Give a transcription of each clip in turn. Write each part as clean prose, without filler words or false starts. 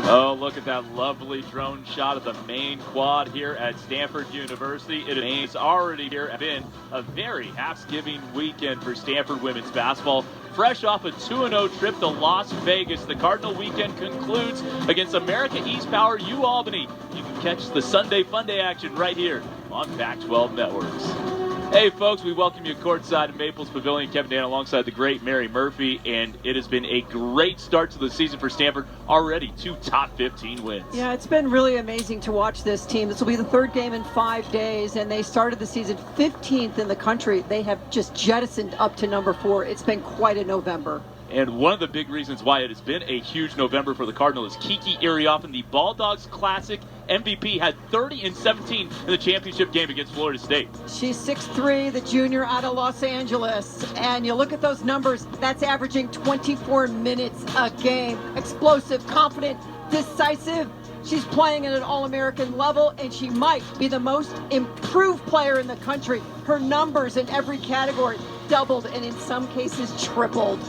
Oh, look at that lovely drone shot of the main quad here at Stanford University. It is already here. Been a very Thanksgiving weekend for Stanford women's basketball. Fresh off a 2-0 trip to Las Vegas, the Cardinal weekend concludes against America East Power U Albany. You can catch the Sunday Funday action right here on Pac-12 Networks. Hey folks, we welcome you courtside at Maples Pavilion. Kevin Dan alongside the great Mary Murphy, and it has been a great start to the season for Stanford. Already 2 top 15 wins. Yeah, it's been really amazing to watch this team. This will be the third game in 5 days, and they started the season 15th in the country. They have just jettisoned up to number 4. It's been quite a November. And one of the big reasons why it has been a huge November for the Cardinal is Kiki Iriophen, the Ball Dogs Classic MVP, had 30 and 17 in the championship game against Florida State. She's 6'3", the junior out of Los Angeles. And you look at those numbers, that's averaging 24 minutes a game. Explosive, confident, decisive. She's playing at an All-American level, and she might be the most improved player in the country. Her numbers in every category doubled, and in some cases tripled.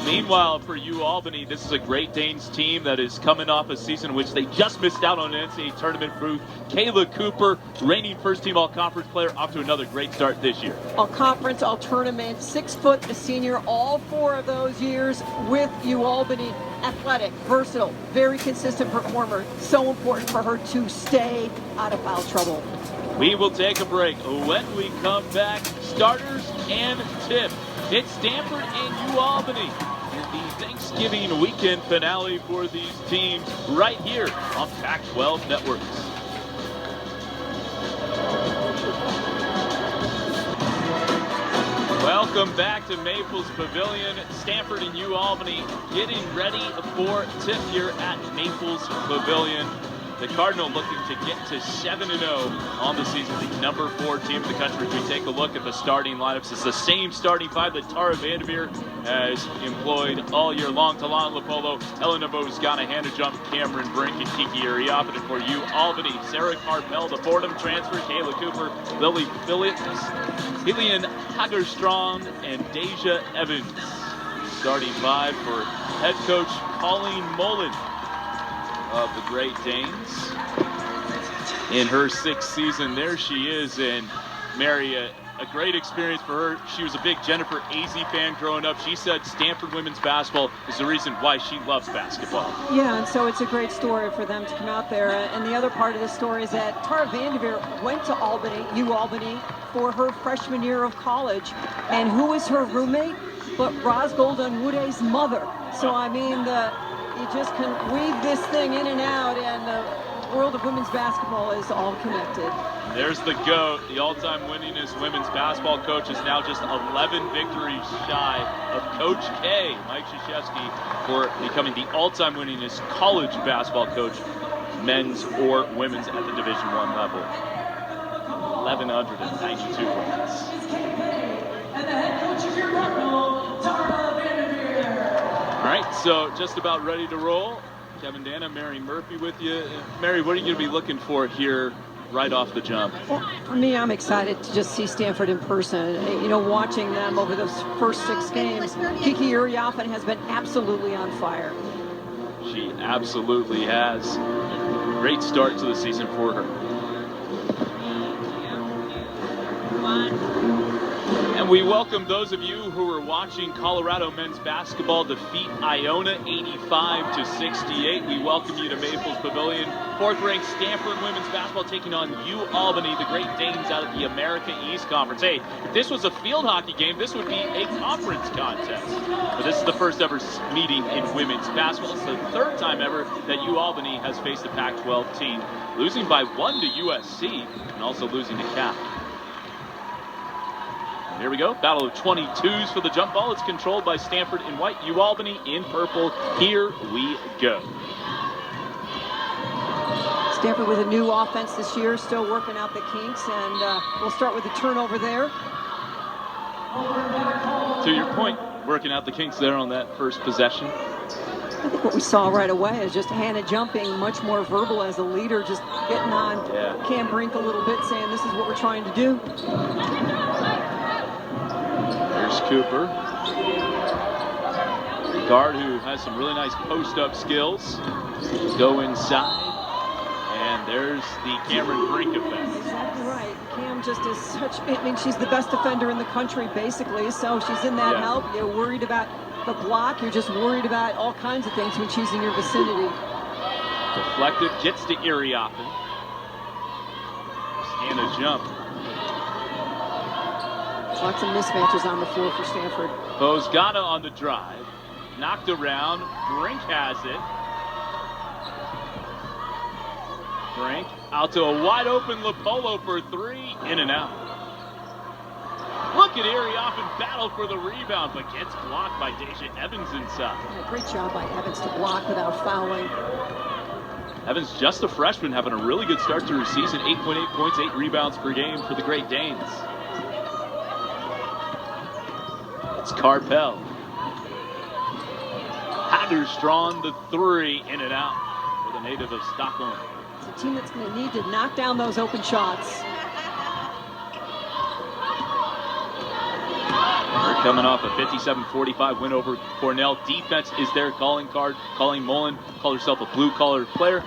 Meanwhile, for U Albany, this is a Great Danes team that is coming off a season in which they just missed out on an NCAA tournament berth. Kayla Cooper, reigning first-team All-Conference player, off to another great start this year. All-Conference, All-Tournament, 6 foot, a senior, all 4 of those years with U Albany. Athletic, versatile, very consistent performer. So important for her to stay out of foul trouble. We will take a break. When we come back, starters and tips. It's Stanford and U Albany. The Thanksgiving weekend finale for these teams right here on Pac-12 Networks. Welcome back to Maples Pavilion. Stanford and U Albany getting ready for tip here at Maples Pavilion. The Cardinal looking to get to 7-0 on the season, the number 4 team in the country. If we take a look at the starting lineups, it's the same starting 5 that Tara Vanderveer has employed all year long. Talon Lopolo, Elena Bozgana, Hannah Jump, Cameron Brink, and Kiki Iriophen. And for U Albany, Sarah Carpel, the Fordham transfer, Kayla Cooper, Lily Phillips, Hillian Hagerstrong, and Deja Evans. Starting 5 for head coach Colleen Mullen of the Great Danes. In her 6th season, there she is, and Mary, a great experience for her. She was a big Jennifer Azzi fan growing up. She said Stanford women's basketball is the reason why she loves basketball. Yeah, and so it's a great story for them to come out there. And the other part of the story is that Tara Vanderveer went to Albany, U Albany, for her freshman year of college. And who was her roommate? But Rosgold Unwude's mother. So, I mean, you just can weave this thing in and out, and the world of women's basketball is all connected. There's the GOAT. The all-time winningest women's basketball coach is now just 11 victories shy of Coach K, Mike Krzyzewski, for becoming the all-time winningest college basketball coach, men's or women's, at the Division I level. 1,192 wins. And the head coach of your Cardinal, Tara Vanderveer. All right, so just about ready to roll. Kevin Dana, Mary Murphy with you. Mary, what are you going to be looking for here right off the jump? Well, for me, I'm excited to just see Stanford in person. You know, watching them over those first 6 games, Kiki Iriophen has been absolutely on fire. She absolutely has. Great start to the season for her. And we welcome those of you who are watching Colorado men's basketball defeat Iona 85-68. We welcome you to Maples Pavilion. 4th-ranked Stanford women's basketball taking on U Albany, the Great Danes out of the America East Conference. Hey, if this was a field hockey game, this would be a conference contest. But this is the first ever meeting in women's basketball. It's the 3rd time ever that U Albany has faced a Pac-12 team, losing by 1 to USC and also losing to Cal. Here we go. Battle of 22s for the jump ball. It's controlled by Stanford in white, U Albany in purple. Here we go. Stanford with a new offense this year, still working out the kinks, and we'll start with the turnover there. To your point, working out the kinks there on that first possession. I think what we saw right away is just Hannah jumping, much more verbal as a leader, just getting on Cam Brink a little bit, saying this is what we're trying to do. Here's Cooper. Guard who has some really nice post-up skills. go inside. And there's the Cameron Brink effect. Exactly right. Cam just is such, I mean, she's the best defender in the country, basically. So she's in that help. You're worried about the block. You're just worried about all kinds of things when she's in your vicinity. Deflected, gets to Iriafen. And a jump. Lots of mismatches on the floor for Stanford. Bozgana on the drive. Knocked around. Brink has it. Brink out to a wide open Lopolo for three. In and out. Look at Iriafen battle for the rebound, but gets blocked by Deja Evans inside. Yeah, great job by Evans to block without fouling. Evans, just a freshman, having a really good start to her season. 8.8 points, 8 rebounds per game for the Great Danes. It's Carpel. Hatterstrand, the three, in and out for the native of Stockholm. It's a team that's going to need to knock down those open shots. They're coming off a 57-45 win over Cornell. Defense is their calling card. Colleen Mullen called herself a blue-collar player.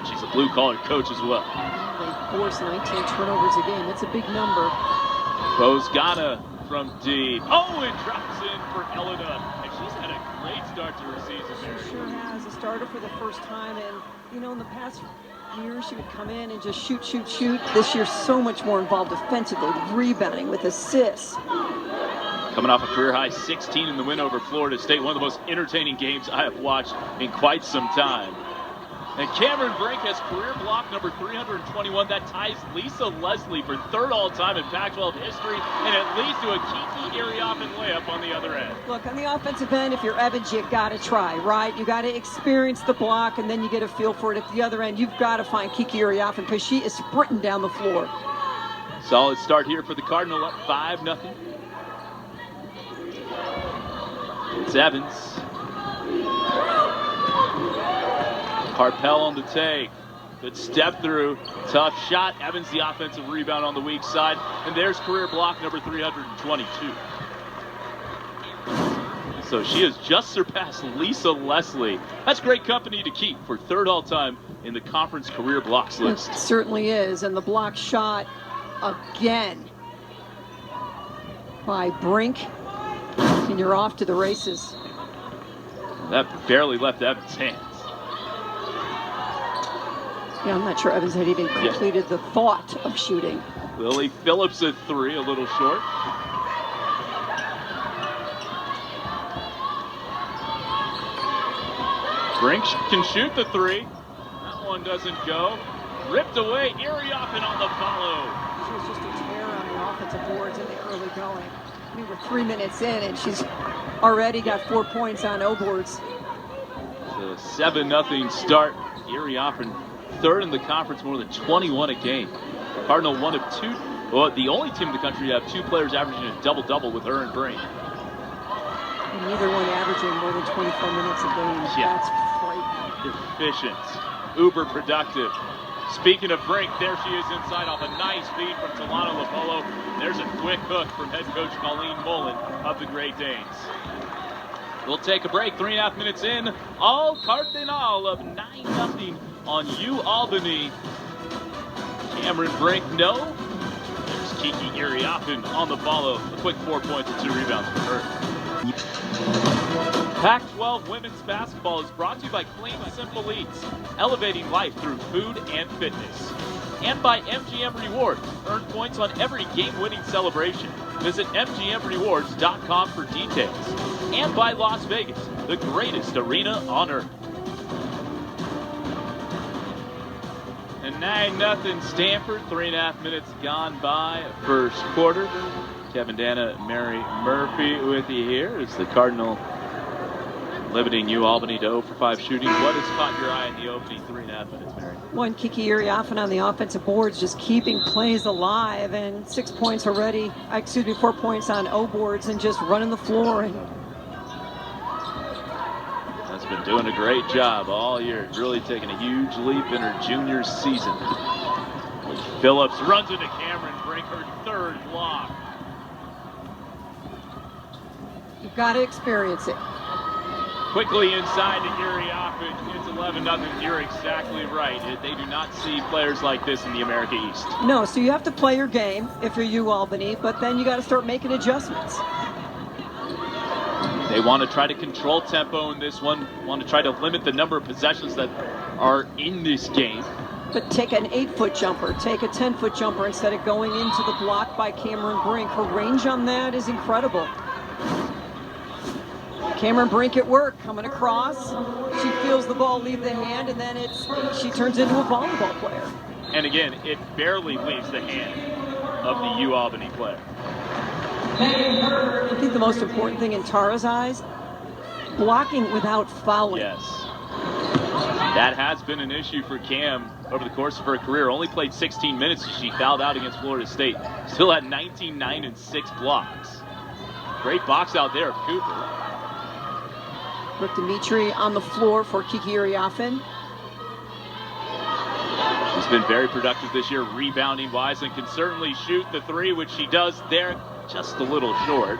She's a blue-collar coach as well. They force 19 turnovers a game. That's a big number. Bozgana from deep. Oh, it drops in for Helena. And she's had a great start to her season, Mary. She sure has. A starter for the first time. And, you know, in the past years, she would come in and just shoot, shoot, shoot. This year, so much more involved defensively, rebounding with assists. Coming off a career-high 16 in the win over Florida State. One of the most entertaining games I have watched in quite some time. And Cameron Brink has career block number 321. That ties Lisa Leslie for third all-time in Pac-12 history, and it leads to a Kiki Iriafen layup on the other end. Look, on the offensive end, if you're Evans, you got to try, right? You got to experience the block, and then you get a feel for it. At the other end, you've got to find Kiki Iriafen because she is sprinting down the floor. Solid start here for the Cardinal, up 5-0. It's Evans. Carpel on the take. Good step through. Tough shot. Evans the offensive rebound on the weak side. And there's career block number 322. So she has just surpassed Lisa Leslie. That's great company to keep for third all-time in the conference career blocks list. It certainly is. And the block shot again by Brink. And you're off to the races. That barely left Evans' hands. Yeah, I'm not sure Evans had even completed the thought of shooting. Lily Phillips at three, a little short. Brink can shoot the three. That one doesn't go. Ripped away, Iriafen on the follow. She was just a terror on the offensive boards in the early going. We were 3 minutes in, and she's already got 4 points on O boards. It's a 7-0 start. Iriafen, third in the conference, more than 21 a game. Cardinal one of two. Well, the only team in the country to have two players averaging a double-double with her and Brink. And neither one averaging more than 24 minutes a game. Yeah. That's frightening. Efficient, uber productive. Speaking of Brink, there she is inside off a nice feed from Talana Lopolo. There's a quick hook from head coach Colleen Mullen of the Great Danes. We'll take a break, 3.5 minutes in. All Cardinal of 9-0 on U Albany. Cameron Brink, no. There's Kiki Iriafen on the follow. A quick 4 points and 2 rebounds for her. Pac-12 women's basketball is brought to you by Clean Simple Eats, elevating life through food and fitness. And by MGM Rewards. Earn points on every game-winning celebration. Visit MGMRewards.com for details. And by Las Vegas, the greatest arena on earth. And 9-0 Stanford, 3.5 minutes gone by first quarter. Kevin Dana, Mary Murphy with you here as the Cardinal limiting U Albany to 0 for 5 shooting. What has caught your eye in the opening 3.5 minutes, Mary? One, Kiki Iriafen on the offensive boards, just keeping plays alive, and 6 points already, 4 points on O boards, and just running the floor. And has been doing a great job all year, really taking a huge leap in her junior season. Phillips runs into Cameron Brink, her third block. you've got to experience it. Quickly inside to Uriafin. It's 11-0. You're exactly right. They do not see players like this in the America East. No, so you have to play your game if you're U Albany, but then you got to start making adjustments. They want to try to control tempo in this one, want to try to limit the number of possessions that are in this game. But take an 8-foot jumper, take a 10-foot jumper instead of going into the block by Cameron Brink. Her range on that is incredible. Cameron Brink at work, coming across. She feels the ball leave the hand, and then she turns into a volleyball player. And again, it barely leaves the hand of the U Albany player. I think the most important thing in Tara's eyes, blocking without fouling. Yes. That has been an issue for Cam over the course of her career. Only played 16 minutes as she fouled out against Florida State. Still had 19, 9, and 6 blocks. Great box out there of Cooper. Brooke Dimitri on the floor for Kiki Uriafin. She's been very productive this year, rebounding wise, and can certainly shoot the three, which she does there, just a little short.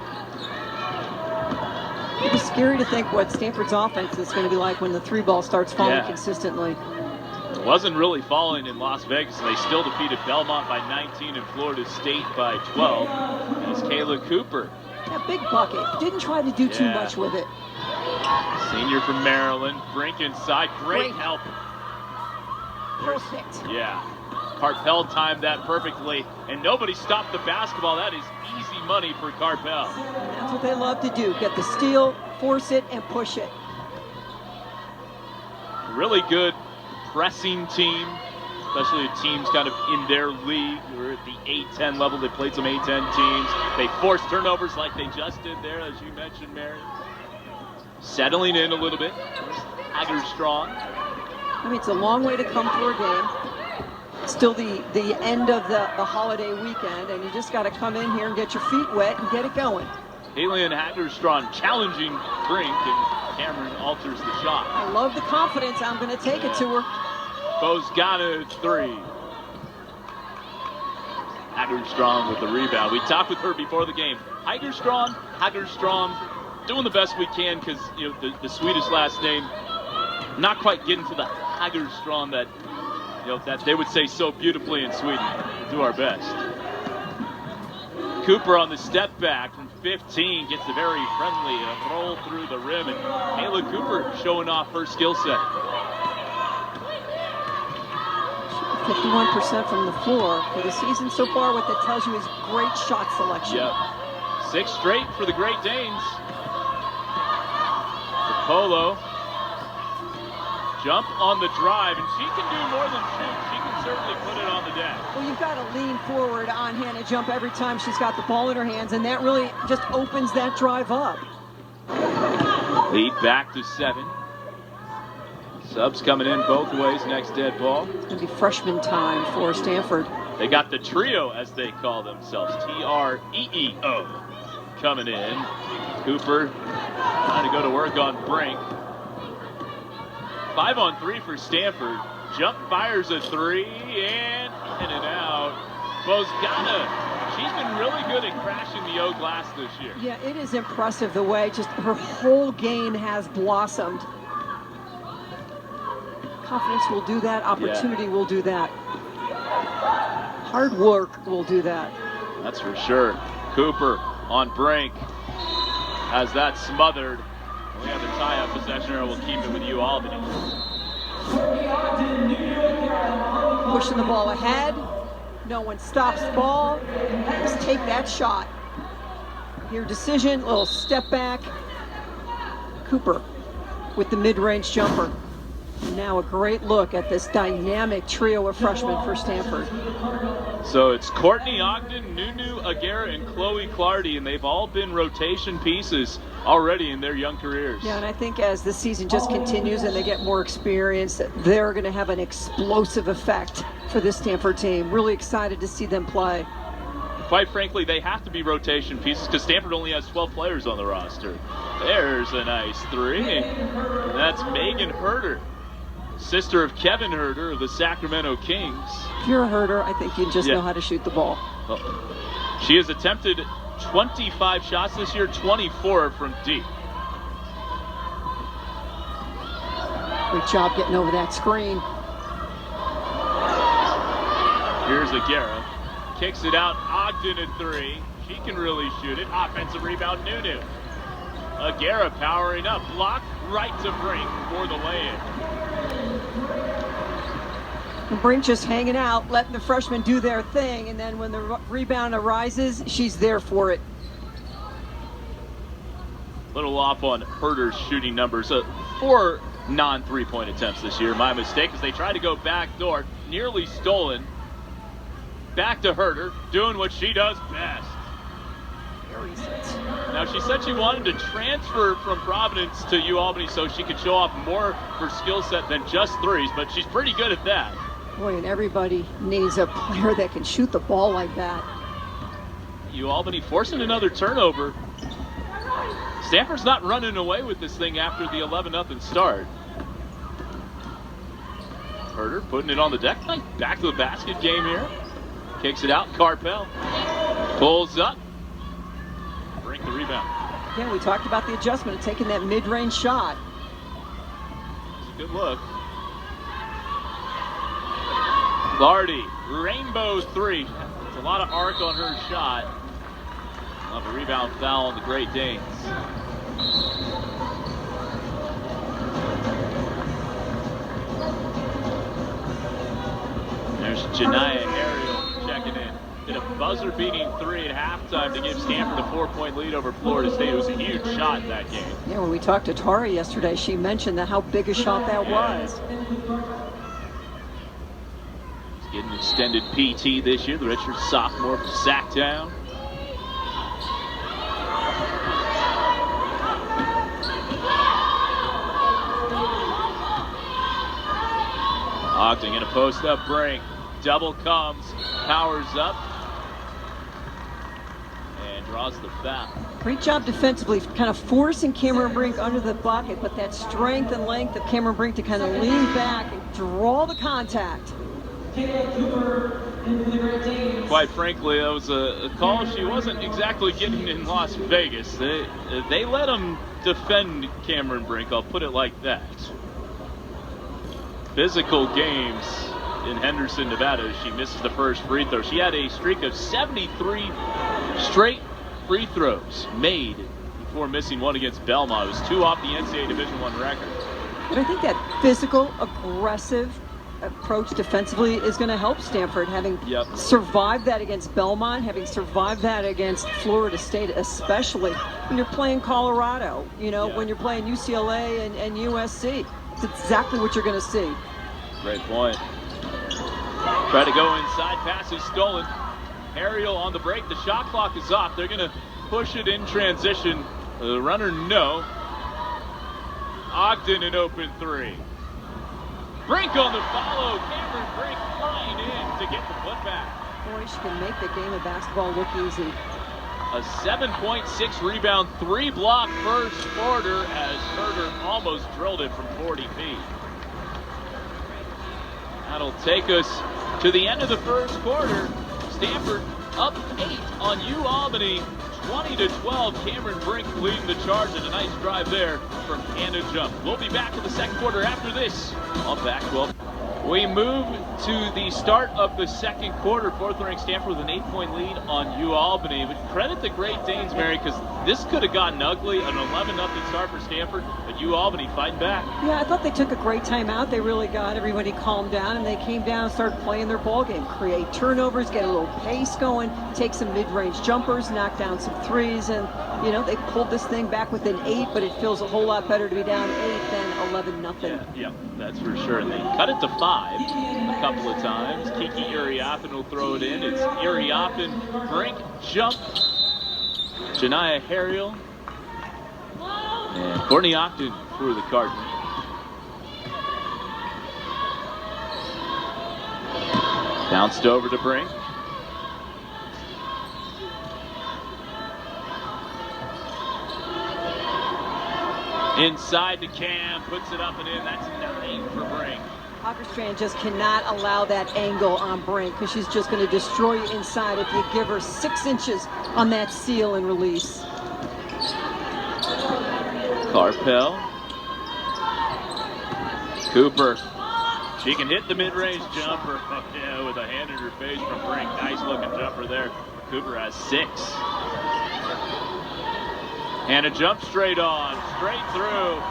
It was scary to think what Stanford's offense is going to be like when the three ball starts falling consistently. It wasn't really falling in Las Vegas, and they still defeated Belmont by 19 and Florida State by 12. As Kayla Cooper. That big bucket. Didn't try to do too much with it. Senior from Maryland. Brink inside. Great help. Perfect. Yeah. Carpel timed that perfectly, and nobody stopped the basketball. That is easy money for Carpel. And that's what they love to do. Get the steal, force it, and push it. Really good pressing team, especially teams kind of in their league. We're at the A-10 level. They played some A-10 teams. They forced turnovers like they just did there, as you mentioned, Mary. Settling in a little bit. Hagerstrong. I mean, it's a long way to come for a game. Still the end of the holiday weekend, and you just got to come in here and get your feet wet and get it going. Alien Hagerstrong challenging Brink, and Cameron alters the shot. I love the confidence. I'm going to take it to her. Bozgana three. Hagerstrong with the rebound. We talked with her before the game. Hagerstrong, doing the best we can because the Swedish last name, not quite getting to the Hagerstrong that that they would say so beautifully in Sweden. We'll do our best. Cooper on the step back from 15 gets a very friendly roll through the rim, and Kayla Cooper showing off her skill set. 51% from the floor for the season so far. What that tells you is great shot selection. Yep. 6 straight for the Great Danes. The Polo. Jump on the drive, and she can do more than shoot. She can certainly put it on the deck. Well, you've got to lean forward on Hannah Jump every time she's got the ball in her hands, and that really just opens that drive up. Lead back to 7. Subs coming in both ways, next dead ball. It's going to be freshman time for Stanford. They got the trio, as they call themselves, T-R-E-E-O, coming in. Cooper trying to go to work on Brink. 5-on-3 for Stanford. Jump fires a 3, and in and out. Bozgana, she's been really good at crashing the O glass this year. Yeah, it is impressive the way just her whole game has blossomed. Confidence will do that. Opportunity will do that. Hard work will do that. That's for sure. Cooper on Brink has that smothered. We have a tie-up possession, or we'll keep it with U Albany. Pushing the ball ahead. No one stops the ball. Just take that shot. Your decision, little step back. Cooper with the mid-range jumper. Now a great look at this dynamic trio of freshmen for Stanford. So it's Courtney Ogden, Nunu Aguirre, and Chloe Clardy, and they've all been rotation pieces already in their young careers. Yeah, and I think as the season just continues and they get more experience, they're going to have an explosive effect for this Stanford team. Really excited to see them play. Quite frankly, they have to be rotation pieces because Stanford only has 12 players on the roster. There's a nice 3, and that's Megan Herder, sister of Kevin Herder of the Sacramento Kings. If you're a Herder, I think you just know how to shoot the ball. Well, she has attempted 25 shots this year, 24 from deep. Great job getting over that screen. Here's Aguera. Kicks it out. Ogden at 3. She can really shoot it. Offensive rebound, Nunu. Aguera powering up. Block right to Brink for the lay-in. Brink just hanging out, letting the freshmen do their thing, and then when the rebound arises, she's there for it. Little off on Herder's shooting numbers. 4 non-3-point attempts this year. My mistake, as they try to go backdoor. Nearly stolen. Back to Herder, doing what she does best. Now, she said she wanted to transfer from Providence to U Albany so she could show off more her skill set than just threes, but she's pretty good at that. Boy, and everybody needs a player that can shoot the ball like that. U Albany forcing another turnover. Stanford's not running away with this thing after the 11-0 start. Herder putting it on the deck. Back to the basket game here. Kicks it out. Carpel pulls up. Brink the rebound. Yeah, we talked about the adjustment of taking that mid-range shot. It's a good look. Lardy, rainbow 3. It's a lot of arc on her shot. Love a rebound foul on the Great Danes. There's Janiyah Ariel checking in. Hit a buzzer-beating 3 at halftime to give Stanford a 4-point lead over Florida State. It was a huge shot in that game. Yeah, when we talked to Tari yesterday, she mentioned how big a shot that was. He's getting extended PT this year. The redshirt sophomore from Sacktown. Ogden in a post-up break. Double comes, powers up, and draws the foul. Great job defensively, kind of forcing Cameron Brink under the bucket, but that strength and length of Cameron Brink to kind of lean back and draw the contact. Quite frankly, that was a call she wasn't exactly getting in Las Vegas. They let him defend Cameron Brink, I'll put it like that. Physical games in Henderson, Nevada. She misses the first free throw. She had a streak of 73 straight free throws made before missing one against Belmont. It was 2 off the NCAA Division I record. But I think that physical, aggressive approach defensively is going to help Stanford, having survived that against Belmont, having survived that against Florida State, especially when you're playing Colorado, when you're playing UCLA and USC. It's exactly what you're going to see. Great point. Try to go inside, pass is stolen. Ariel on the break, the shot clock is off. They're going to push it in transition. The runner, no. Ogden an open 3. Brink on the follow. Cameron Brink flying in to get the putback. Boy, she can make the game of basketball look easy. A 7.6 rebound, 3 block first quarter as Herder almost drilled it from 40 feet. That'll take us to the end of the first quarter. Stanford up 8 on U Albany, 20-12. Cameron Brink leading the charge, and a nice drive there from Anna Jump. We'll be back in the second quarter after this on Pac-12. We move to the start of the second quarter. Fourth-ranked Stanford with an 8-point lead on U Albany. But credit the Great Danes, Mary, because this could have gotten ugly. An 11-0 start for Stanford, but U Albany fighting back. Yeah, I thought they took a great timeout. They really got everybody calmed down, and they came down and started playing their ball game. Create turnovers, get a little pace going, take some mid-range jumpers, knock down some threes, and they pulled this thing back within 8. But it feels a whole lot better to be down 8 than 11-0. Yeah, that's for sure. And they cut it to 5 a couple of times. Kiki Iriafen will throw it in. It's Iriafen, Brink, Jump, Janiyah Ariel, and Courtney Ogden for the Cardinals. Bounced over to Brink. Inside to Cam, puts it up and in. That's 9 for Brink. Hockerstrand just cannot allow that angle on Brink because she's just going to destroy you inside if you give her 6 inches on that seal and release. Carpel. Cooper. She can hit the mid-range jumper. Oh, yeah, with a hand in her face from Brink. Nice looking jumper there. Cooper has 6. Hannah jumps straight on, straight through.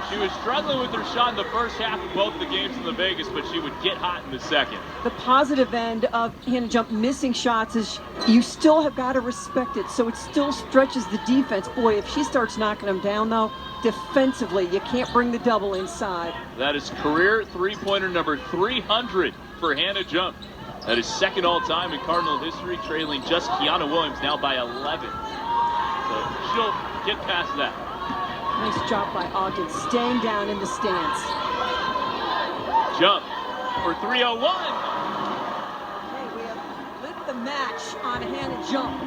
She was struggling with her shot in the first half of both the games in the Vegas, but she would get hot in the second. The positive end of Hannah Jump missing shots is you still have got to respect it, so it still stretches the defense. Boy, if she starts knocking them down, though, defensively, you can't bring the double inside. That is career three-pointer number 300 for Hannah Jump. That is second all-time in Cardinal history, trailing just Kiana Williams now by 11. So she'll get past that. Nice job by Ogden, staying down in the stance. Jump for 301. Okay, we have lit the match on Hannah Jump.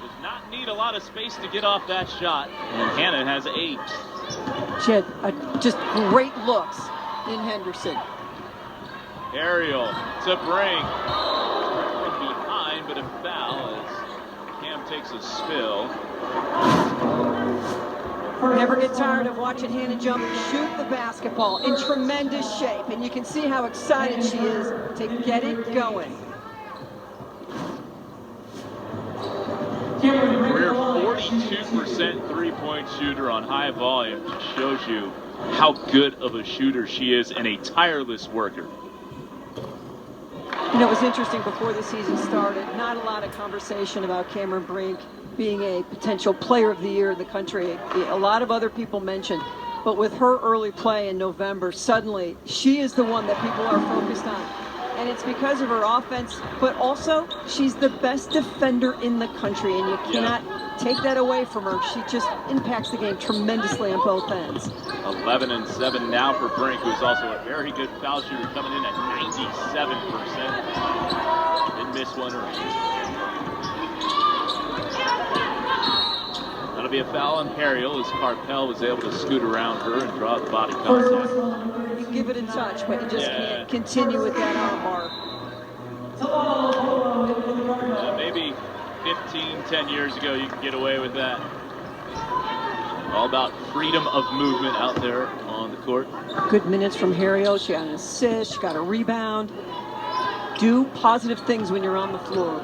Does not need a lot of space to get off that shot, and Hannah has 8. She had just great looks in Henderson. Aerial to Brink. From behind, but a foul as Cam takes a spill. Never get tired of watching Hannah Jump shoot the basketball in tremendous shape, and you can see how excited she is to get it going. Career 42% three-point shooter on high volume. Just shows you how good of a shooter she is and a tireless worker. You know, it was interesting before the season started, not a lot of conversation about Cameron Brink being a potential player of the year in the country. A lot of other people mentioned, but with her early play in November, suddenly she is the one that people are focused on. And it's because of her offense, but also she's the best defender in the country, and you cannot take that away from her. She just impacts the game tremendously on both ends. 11 and 7 now for Brink, who's also a very good foul shooter, coming in at 97%. Didn't miss one or eight. That'll be a foul on Perriel as Carpel was able to scoot around her and draw the body contact. You give it a touch, but you just can't continue with that arm bar. Maybe 15, 10 years ago you could get away with that. All about freedom of movement out there on the court. Good minutes from Harriel. She got an assist, she got a rebound. Do positive things when you're on the floor.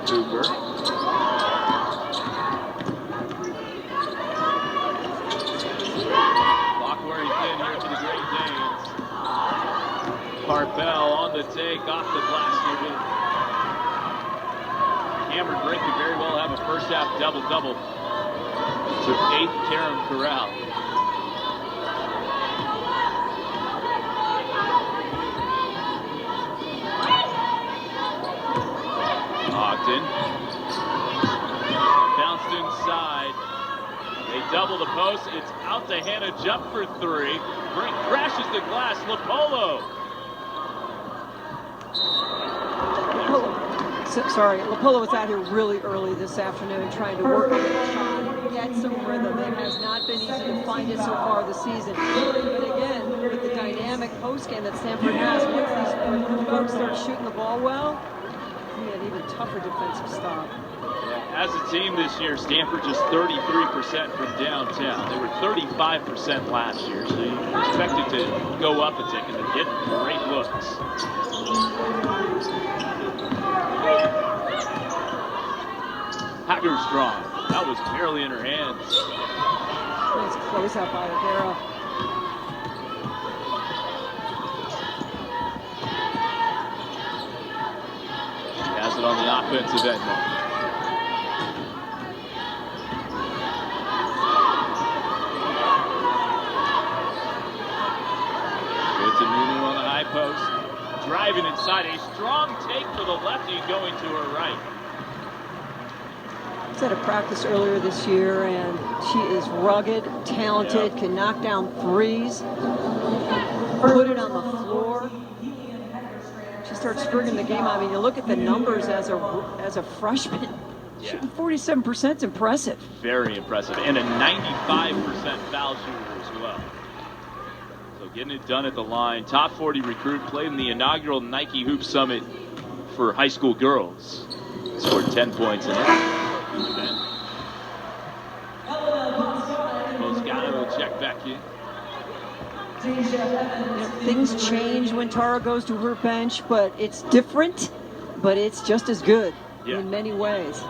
Cooper. Clock wearing thin here for the Great Danes. Carpel on the take, off the glass here. Cameron Brink could very well have a first half double-double. To 8th Karen Corral. Ogden. Bounced inside. They double the post. It's out to Hannah Jump for 3. Brink crashes the glass. Lopolo. Lopolo was out here really early this afternoon trying to work on the shot and get some rhythm. It has not been easy to find it so far this season. But again, with the dynamic post game that Stanford has, once these folks start shooting the ball well, we had an even tougher defensive stop. As a team this year, Stanford just 33% from downtown. They were 35% last year, so you expect it to go up a tick, and they're getting great looks. Hagerstrong, that was barely in her hands. Nice closeout by O'Hara. She has it on the offensive end now. It's a Nunu on the high post. Driving inside, a strong take for the lefty going to her right. She had a practice earlier this year, and she is rugged, talented, can knock down threes, put it on the floor. She starts frigging the game. I mean, you look at the numbers as a freshman. Shooting 47% is impressive. Very impressive, and a 95% foul shooter as well. So getting it done at the line. Top 40 recruit, played in the inaugural Nike Hoop Summit for high school girls. Scored 10 points in it. Things change when Tara goes to her bench, but it's different, but it's just as good in many ways.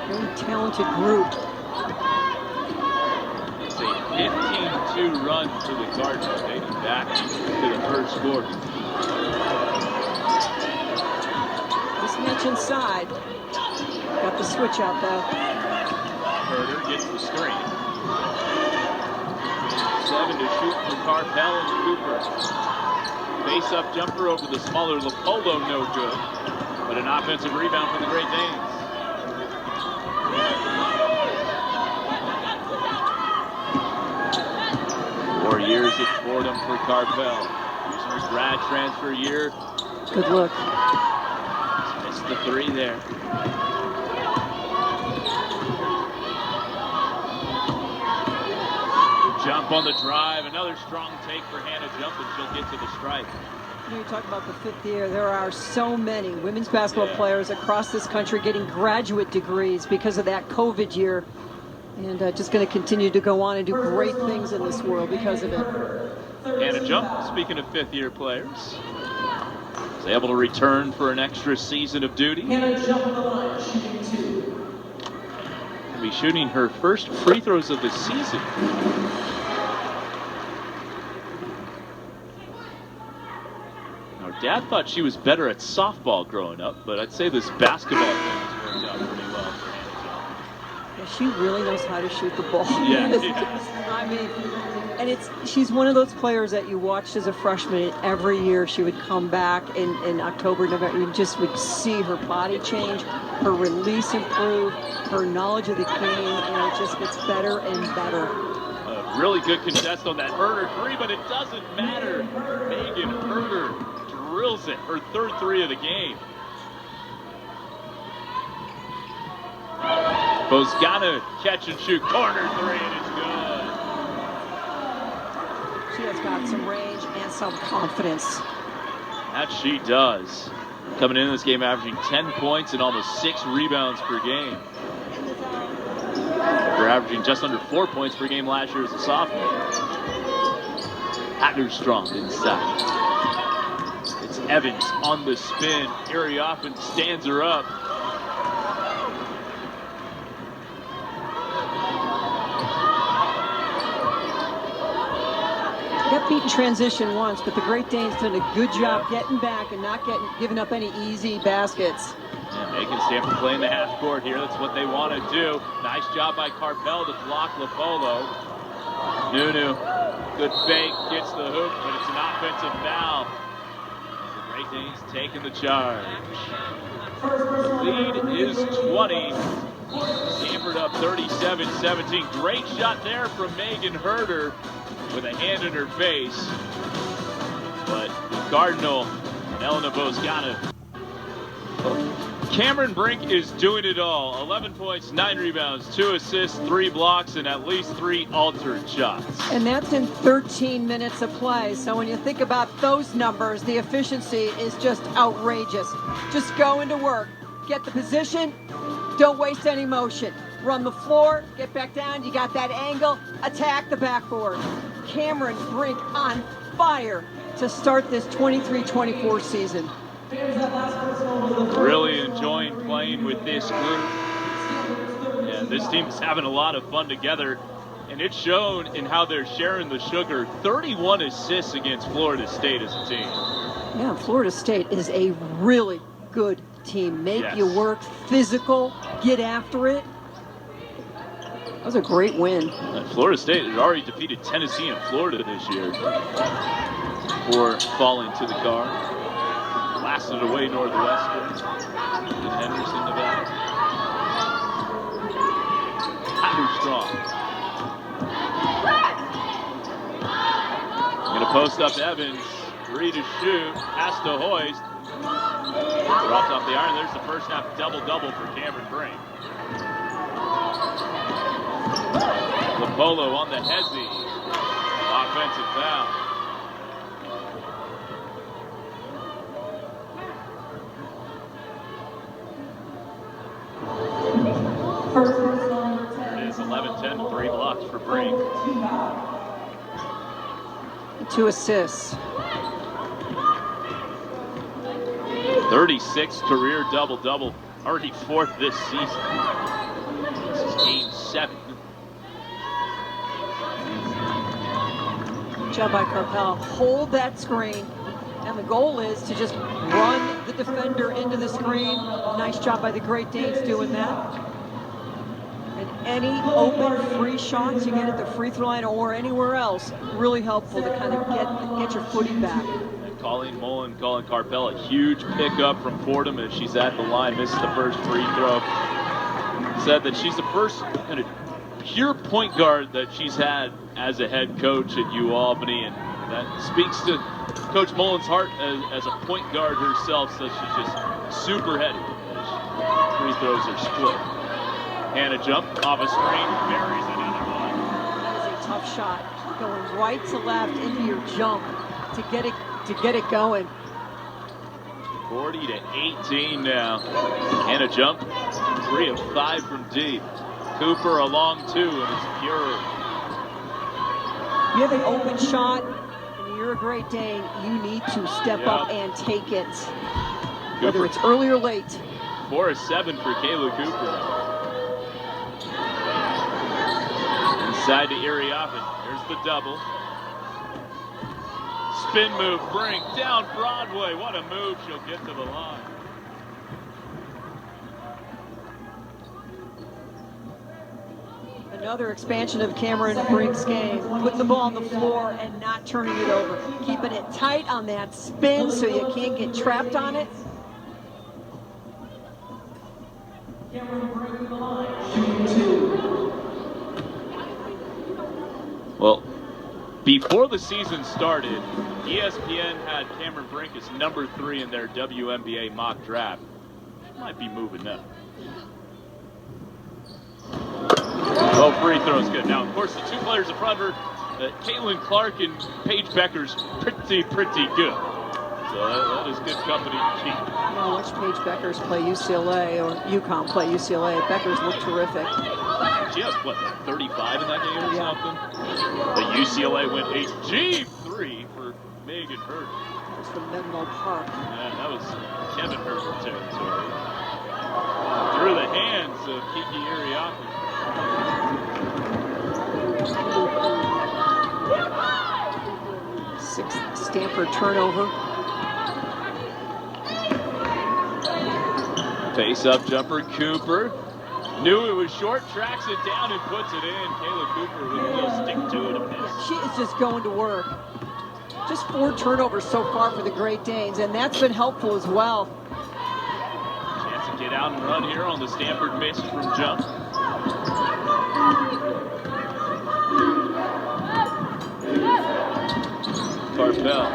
Very talented group. It's a 15-2 run for the Cardinals, dating back to the first quarter. This match inside. Got the switch out though. Herder gets the screen. 7 to shoot for Carpel and Cooper. Face-up jumper over the smaller Leopoldo, no good. But an offensive rebound for the Great Danes. Years at Fordham for Carpel. Using her grad transfer year. Good look. Missed the 3 there. Jump on the drive. Another strong take for Hannah Jump, and she'll get to the stripe. You talk about the 5th year. There are so many women's basketball players across this country getting graduate degrees because of that COVID year. And just going to continue to go on and do great things in this world because of it. Hannah Jump, speaking of 5th-year players, is able to return for an extra season of duty. Hannah Jump on the line, shooting 2. Will be shooting her first free throws of the season. Our dad thought she was better at softball growing up, but I'd say this basketball thing has worked out pretty well for Hannah Jump. Yeah, she really knows how to shoot the ball. Yeah. I mean, and she's one of those players that you watched as a freshman, and every year she would come back in October, November. You just would see her body change, her release improve, her knowledge of the game, and it just gets better and better. A really good contest on that Herder 3, but it doesn't matter. Megan Herder drills it, her 3rd 3 of the game. Bozgana catch and shoot, corner 3, and it's good. She has got some range and some confidence. That she does. Coming into this game averaging 10 points and almost 6 rebounds per game. After averaging just under 4 points per game last year as a sophomore. Hatterstrong inside. It's Evans on the spin. Arioffen stands her up. Got beat in transition once, but the Great Danes done a good job getting back and not giving up any easy baskets. Yeah, Megan Stanford playing the half court here. That's what they want to do. Nice job by Carpel to block Leopoldo. Nunu, good fake, gets the hoop, but it's an offensive foul. The Great Danes taking the charge. Lead is 20. Stanford up 37-17. Great shot there from Megan Herder with a hand in her face. But the Cardinal and Elena Bozgana. Cameron Brink is doing it all. 11 points, 9 rebounds, 2 assists, 3 blocks, and at least 3 altered shots. And that's in 13 minutes of play. So when you think about those numbers, the efficiency is just outrageous. Just go into work, get the position, don't waste any motion. Run the floor, get back down, you got that angle, attack the backboard. Cameron Brink on fire to start this 23-24 season. Really enjoying playing with this group. And this team is having a lot of fun together. And it's shown in how they're sharing the sugar. 31 assists against Florida State as a team. Yeah, Florida State is a really good team. Make you work, physical, get after it. That was a great win. And Florida State had already defeated Tennessee and Florida this year before falling to the guard. Blasted away Northwestern in Henderson, Nevada. Hatterstrong. Gonna post up Evans. 3 to shoot. Has to hoist. Drops off the iron. There's the first half double-double for Cameron Brink. Lapolo on the Hezzy. Offensive foul. It is 11-10, 3 blocks for Brink. 2 assists. 36 career double-double. Already 4th this season. This is game 7. Good job by Carpel. Hold that screen. And the goal is to just run the defender into the screen. Nice job by the Great Danes doing that. And any open free shots you get at the free throw line or anywhere else, really helpful to kind of get your footing back. And Colleen Mullen calling Carpel a huge pickup from Fordham as she's at the line, misses the first free throw. Said that she's the first kind of pure point guard that she's had as a head coach at U Albany, and that speaks to Coach Mullen's heart as a point guard herself. Says she's just super heady as free throws are split. And a jump off a screen, buries another one. That is a tough shot, going right to left into your jump to get it going. 40 to 18 now. And a jump, 3 of 5 from deep. Cooper along 2, and it's pure. You have an open shot, and you're a Great Dane. You need to step up and take it, whether it's early or late. 4 of 7 for Kayla Cooper. Inside to Iriafen. Here's the double. Spin move, bring down Broadway. What a move. She'll get to the line. Another expansion of Cameron Brink's game. Putting the ball on the floor and not turning it over. Keeping it tight on that spin so you can't get trapped on it. Cameron Brink to the line, shooting 2. Well, before the season started, ESPN had Cameron Brink as number 3 in their WNBA mock draft. She might be moving up. Oh, free throw's good. Now, of course, the 2 players in front of her, Caitlin Clark and Paige Becker's pretty good. So that is good company to keep. Yeah, watch Paige Beckers play UCLA or UConn play UCLA. Beckers look terrific. She has, what, like 35 in that game or something? The UCLA went a G3 for Megan Hurt. That was from Menlo Park. Yeah, that was Kevin Hurt territory. Through the hands of Kiki Iriafen. Sixth Stanford turnover. Face-up jumper, Cooper. Knew it was short, tracks it down and puts it in. Kayla Cooper with a little stick-to-it-ness. She is just going to work. Just 4 turnovers so far for the Great Danes, and that's been helpful as well. Chance to get out and run here on the Stanford miss from jump. Carpel.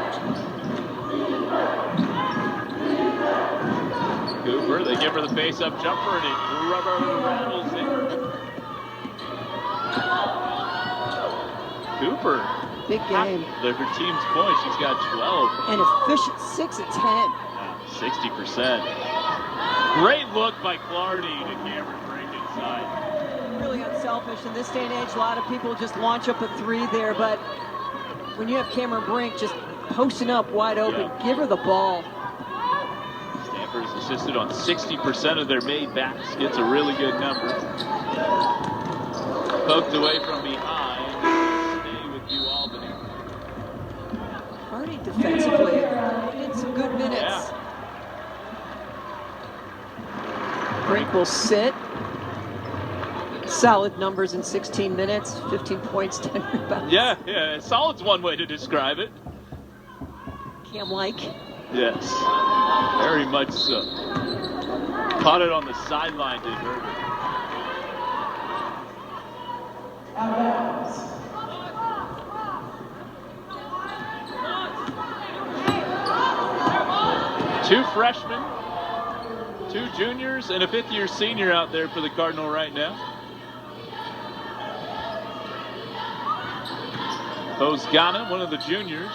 Cooper, they give her the face-up jumper and it rubber rattles in. Cooper. Big game. Her team's points, she's got 12. And efficient, 6 of 10. 60%. Great look by Clardy to Cameron Brink inside. Really unselfish in this day and age. A lot of people just launch up a 3 there, but when you have Cameron Brink just posting up wide open, give her the ball. Stanford has assisted on 60% of their made baskets, a really good number. Poked away from behind. Stay with U Albany. Hardy defensively put in some good minutes. Yeah. Brink will sit. Solid numbers in 16 minutes, 15 points, 10 rebounds. Yeah, solid's one way to describe it. Cam-like. Yes, very much so. Caught it on the sideline, did Herbert. Out of bounds. Two freshmen, 2 juniors, and a 5th-year senior out there for the Cardinal right now. Bozgana, one of the juniors,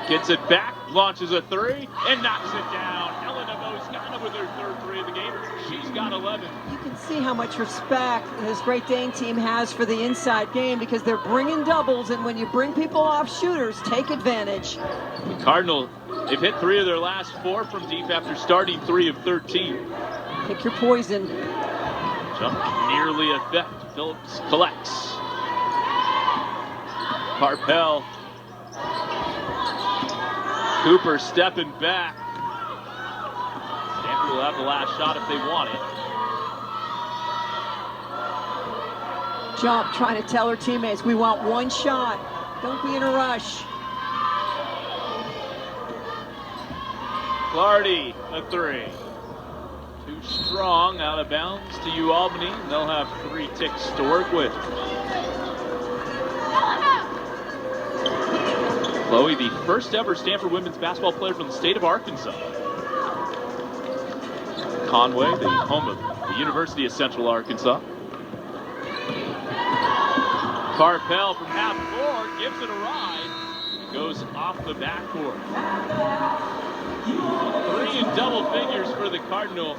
gets it back, launches a 3, and knocks it down. Elena Bozgana with her 3rd 3 of the game. She's got 11. You can see how much respect this Great Dane team has for the inside game because they're bringing doubles, and when you bring people off shooters, take advantage. The Cardinal, they've hit 3 of their last 4 from deep after starting 3 of 13. Pick your poison. Jump nearly a theft. Phillips collects. Carpel. Cooper stepping back. Stanford will have the last shot if they want it. Jump, trying to tell her teammates, we want one shot. Don't be in a rush. Clardy, a 3. Too strong, out of bounds to U Albany. And they'll have 3 ticks to work with. Chloe, the first ever Stanford women's basketball player from the state of Arkansas. Conway, the home of the University of Central Arkansas. Carpel from half court gives it a ride. It goes off the backboard. 3 in double figures for the Cardinal.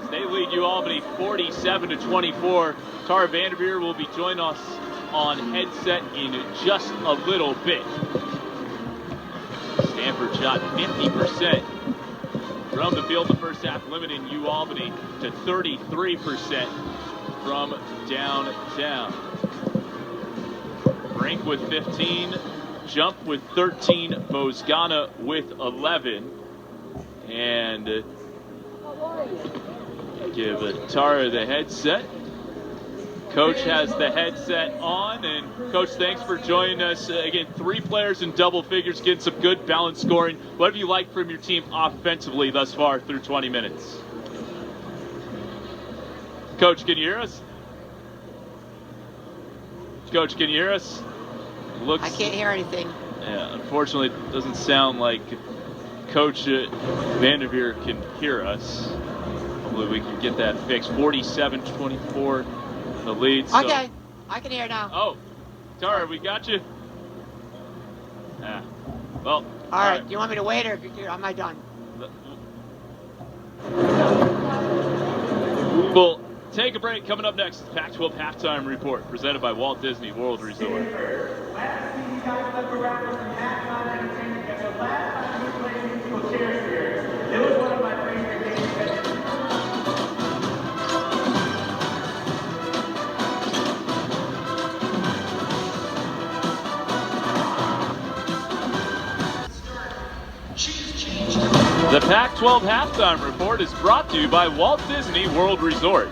They lead U Albany 47-24. Tara Vanderveer will be joining us on headset in just a little bit. Stanford shot 50% from the field the first half, limiting U Albany to 33% from downtown. Brink with 15, Jump with 13, Bozgana with 11. And give Tara the headset. Coach has the headset on, and Coach, thanks for joining us. Again, 3 players in double figures, getting some good balanced scoring. What have you liked from your team offensively thus far through 20 minutes? Coach, can you hear us? Coach, can you hear us? I can't hear anything. Yeah, unfortunately, it doesn't sound like Coach Vanderveer can hear us. Hopefully we can get that fixed. 47-24 the lead. So. Okay, I can hear now. Oh, Tara, we got you. Yeah. Well. All right. Do you want me to wait, or am I done? We'll take a break. Coming up next, Pac-12 halftime report presented by Walt Disney World Resort. The Pac-12 halftime report is brought to you by Walt Disney World Resort.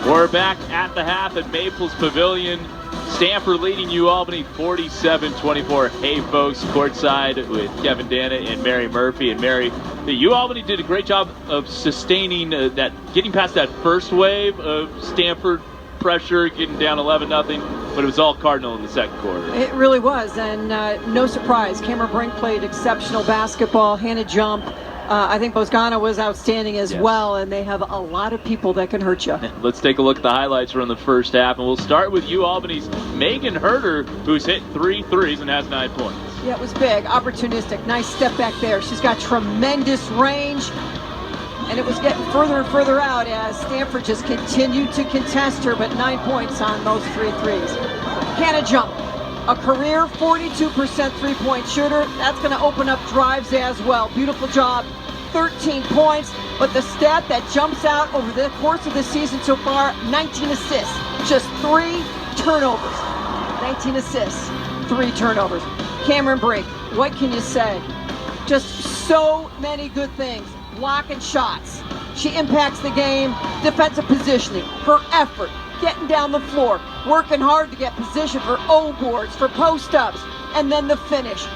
We're back at the half at Maples Pavilion. Stanford leading U Albany 47-24. Hey folks, courtside with Kevin Dana and Mary Murphy. And Mary, the U Albany did a great job of sustaining getting past that first wave of Stanford pressure, getting down 11-0. But it was all Cardinal in the second quarter. It really was, and no surprise. Cameron Brink played exceptional basketball. Hannah Jump. I think Bozgana was outstanding as well, and they have a lot of people that can hurt you. Let's take a look at the highlights from the first half, and we'll start with U Albany's Megan Herter, who's hit 3 threes and has 9 points. Yeah, it was big, opportunistic, nice step back there. She's got tremendous range, and it was getting further and further out as Stanford just continued to contest her, but 9 points on those 3 threes. Hannah Jump, a career 42% three-point shooter. That's going to open up drives as well. Beautiful job, 13 points, but the stat that jumps out over the course of the season so far, 19 assists, just 3 turnovers. 19 assists, 3 turnovers. Cameron Brink, what can you say? Just so many good things. Blocking shots. She impacts the game, defensive positioning, her effort, getting down the floor, working hard to get position for O boards, for post-ups, and then the finish.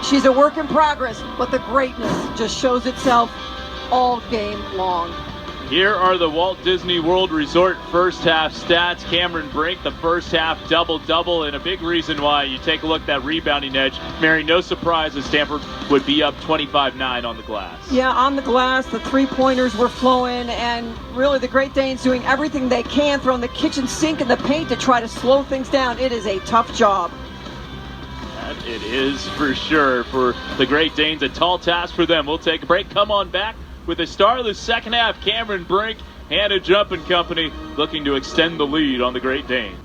She's a work in progress, but the greatness just shows itself all game long. Here are the Walt Disney World Resort first half stats. Cameron Brink, the first half double-double, and a big reason why you take a look at that rebounding edge. Mary, no surprise that Stanford would be up 25-9 on the glass. Yeah, on the glass, the three-pointers were flowing, and really the Great Danes doing everything they can, throwing the kitchen sink in the paint to try to slow things down. It is a tough job. Had It is for sure for the Great Danes. A tall task for them. We'll take a break. Come on back with the start of the second half. Cameron Brink, Hannah Jump and company looking to extend the lead on the Great Danes.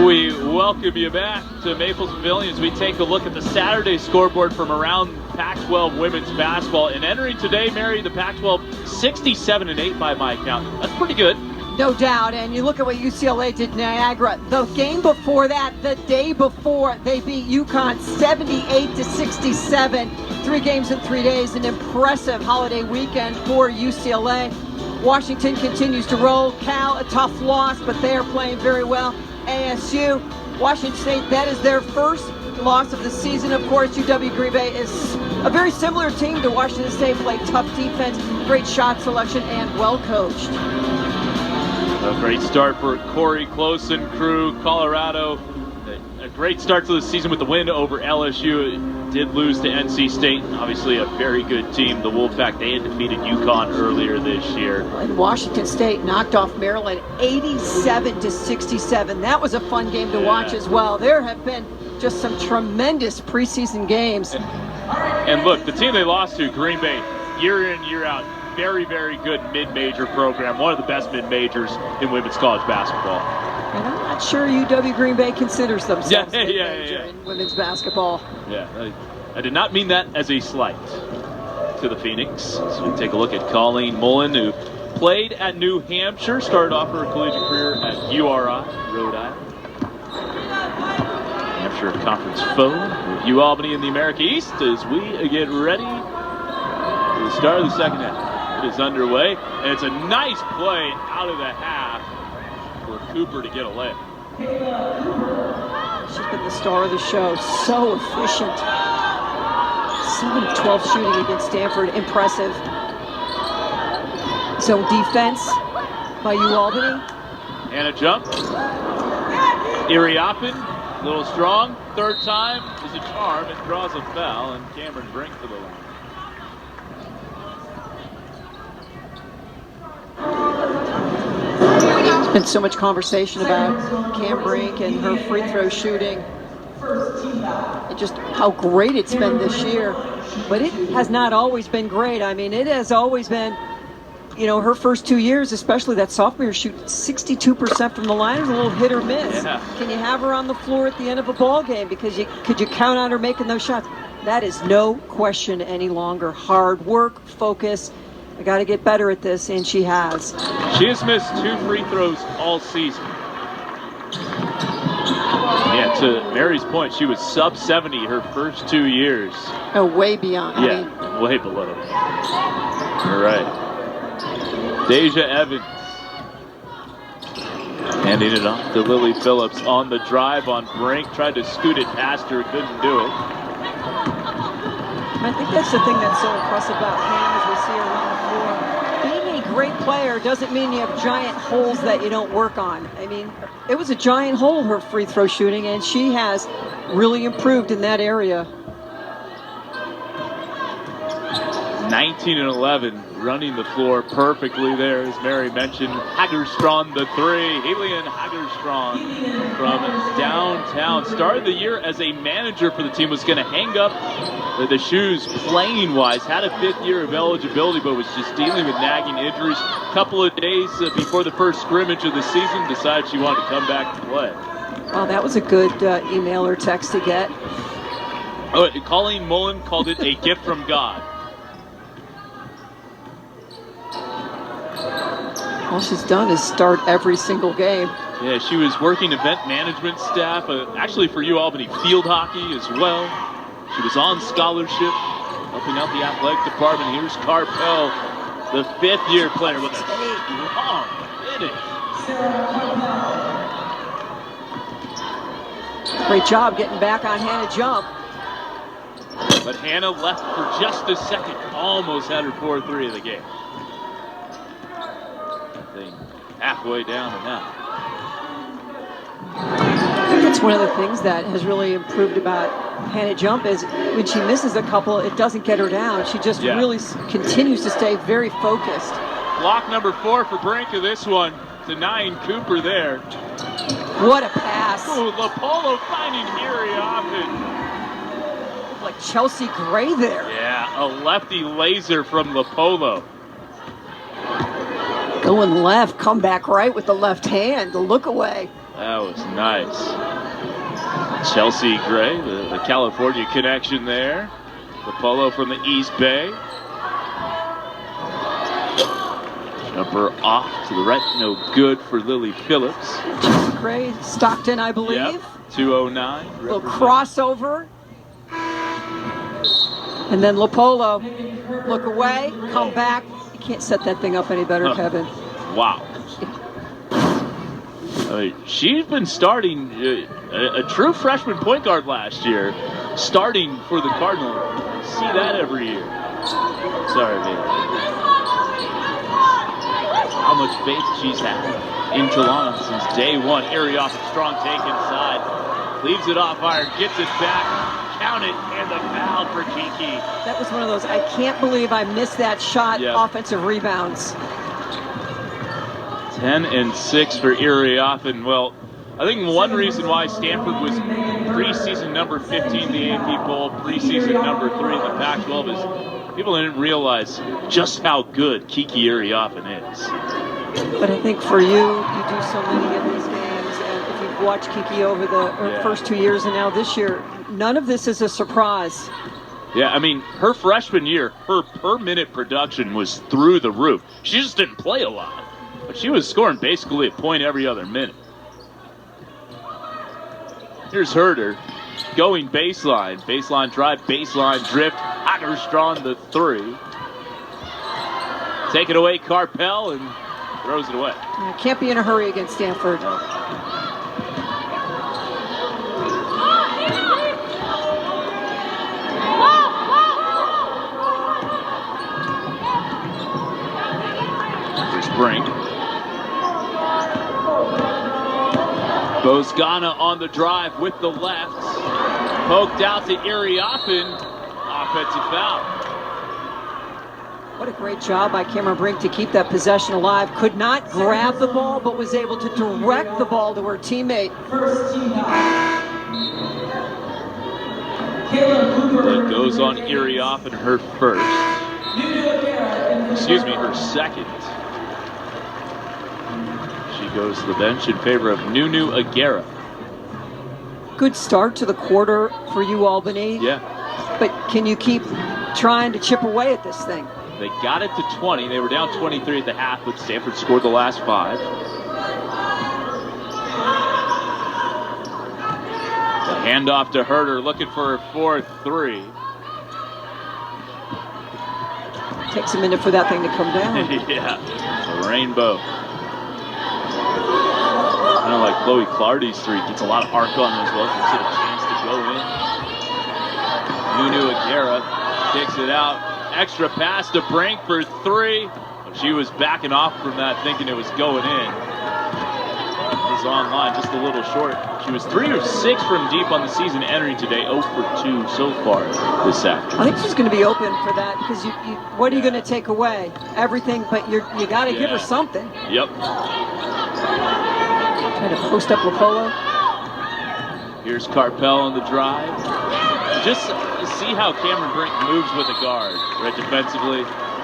We welcome you back to Maples Pavilion as we take a look at the Saturday scoreboard from around Pac-12 women's basketball. And entering today, Mary, the Pac-12 67-8 by my count. That's pretty good. No doubt, and you look at what UCLA did Niagara. The game before that, the day before, they beat UConn 78-67. 3 games in 3 days, an impressive holiday weekend for UCLA. Washington continues to roll. Cal, a tough loss, but they are playing very well. ASU, Washington State, that is their first loss of the season. Of course, UW Green Bay is a very similar team to Washington State, played tough defense, great shot selection, and well coached. A great start for Corey Close and crew. Colorado, a great start to the season with the win over LSU. It did lose to NC State. Obviously a very good team. The Wolfpack, they had defeated UConn earlier this year. And Washington State knocked off Maryland 87-67. That was a fun game to watch as well. There have been just some tremendous preseason games. And look, the team they lost to, Green Bay, year in, year out, very, very good mid-major program. One of the best mid-majors in women's college basketball. And I'm not sure UW Green Bay considers themselves mid-major in women's basketball. Yeah, I did not mean that as a slight to the Phoenix. So we take a look at Colleen Mullen, who played at New Hampshire, started off her collegiate career at URI, Rhode Island. Hampshire Conference foe with U Albany in the America East as we get ready for the start of the second half. It is underway, and it's a nice play out of the half for Cooper to get a layup. She's been the star of the show, so efficient. 7-12 shooting against Stanford, impressive. Zone defense by U Albany. And a jump. Iriapin, a little strong. Third time is a charm. It draws a foul, and Cameron Brink for the line. There's been so much conversation about Cam Brink and her free throw shooting. And just how great it's been this year. But it has not always been great. I mean, it has always been, you know, her first 2 years, especially that sophomore year, shoot 62% from the line. It was a little hit or miss. Yeah. Can you have her on the floor at the end of a ball game? Because could you count on her making those shots? That is no question any longer. Hard work, focus. I got to get better at this, and she has. She has missed 2 free throws all season. Yeah, to Mary's point, she was sub 70 her first 2 years. Oh, way beyond. Yeah, I mean, way below. All right. Deja Evans handing it off to Lily Phillips on the drive on Brink. Tried to scoot it past her, couldn't do it. I think that's the thing that's so impressive about Pam as we see her around the floor. Being a great player doesn't mean you have giant holes that you don't work on. I mean, it was a giant hole, her free throw shooting, and she has really improved in that area. 19-11, running the floor perfectly there, as Mary mentioned. Hagerstrand the 3. Helian Hagerstrand from downtown. Started the year as a manager for the team, was going to hang up the shoes playing-wise. Had a 5th year of eligibility, but was just dealing with nagging injuries. A couple of days before the first scrimmage of the season, decided she wanted to come back to play. Well, that was a good email or text to get. Oh, Colleen Mullen called it a gift from God. All she's done is start every single game. Yeah, she was working event management staff, actually for U Albany field hockey as well. She was on scholarship, helping out the athletic department. Here's Carpel, the 5th year player with a long finish. Great job getting back on Hannah Jump. But Hannah left for just a second, almost had her 4-3 of the game. Halfway down and out. I think that's one of the things that has really improved about Hannah Jump is when she misses a couple, it doesn't get her down. She just really continues to stay very focused. Block number 4 for Brink of this one, denying Cooper there. What a pass. Ooh, Lopolo finding Iriafen. Like Chelsea Gray there. Yeah, a lefty laser from Lopolo. Going left, come back right with the left hand, the look away. That was nice. Chelsea Gray, the California connection there. Lopolo from the East Bay. Jumper off to the right, no good for Lily Phillips. Chelsea Gray, Stockton, I believe. Yep, 209. Little crossover. And then Lopolo, look away, come back. You can't set that thing up any better, Kevin. Wow. I mean, she's been starting a true freshman point guard last year, starting for the Cardinal. See that every year. Sorry, man. How much faith she's had in Talana since day one. Iriafen, strong take inside. Leaves it off iron, gets it back. Count it, and the foul for Kiki. That was one of those, I can't believe I missed that shot, Yep. Offensive rebounds. 10 and 6 for Iriafen. Well, I think one reason why Stanford was preseason number 15 the AP poll, preseason number 3 in the Pac-12 is people didn't realize just how good Kiki Iriafen is. But I think for you, you do so many of these games, and if you've watched Kiki over the first 2 years and now this year, none of this is a surprise. Yeah, I mean, her freshman year, her per-minute production was through the roof. She just didn't play a lot, but she was scoring basically a point every other minute. Here's Herder going baseline. Baseline drive, baseline drift. Hagerstrawn the 3. Take it away, Carpel, and throws it away. Yeah, can't be in a hurry against Stanford. Here's Brink. Bozgana on the drive with the left. Poked out to Iriafen. Offensive foul. What a great job by Cameron Brink to keep that possession alive. Could not grab the ball, but was able to direct the ball to her teammate. That goes on Iriafen, her first. Excuse me, her second. She goes to the bench in favor of Nunu Aguera. Good start to the quarter for U Albany. Yeah. But can you keep trying to chip away at this thing? They got it to 20. They were down 23 at the half, but Stanford scored the last 5. The handoff to Herder, looking for her 4-3. Takes a minute for that thing to come down. Yeah, a rainbow. Kind of like Chloe Clardy's 3. Gets a lot of arc on as well. Gives it a chance to go in. Nunu Aguera kicks it out. Extra pass to Brink for 3. She was backing off from that, thinking it was going in. It was online, just a little short. She was 3 or 6 from deep on the season, entering today 0 for 2 so far this afternoon. I think she's going to be open for that because what are you going to take away? Everything, but you got to give her something. Yep. Trying to post up Lopolo. Here's Carpel on the drive. Just see how Cameron Brink moves with a guard, right, defensively.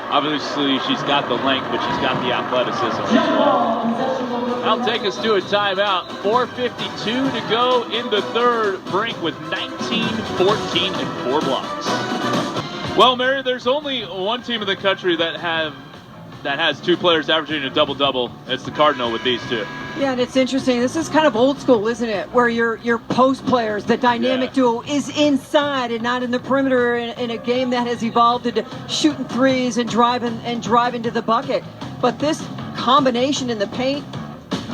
Obviously, she's got the length, but she's got the athleticism as well. That'll take us to a timeout. 4:52 to go in the third. Brink with 19, 14, and 4 blocks. Well, Mary, there's only one team in the country that has 2 players averaging a double-double. It's the Cardinal with these 2. Yeah, and it's interesting. This is kind of old school, isn't it? Where your post players, the dynamic duo, is inside and not in the perimeter in a game that has evolved into shooting threes and driving to the bucket. But this combination in the paint,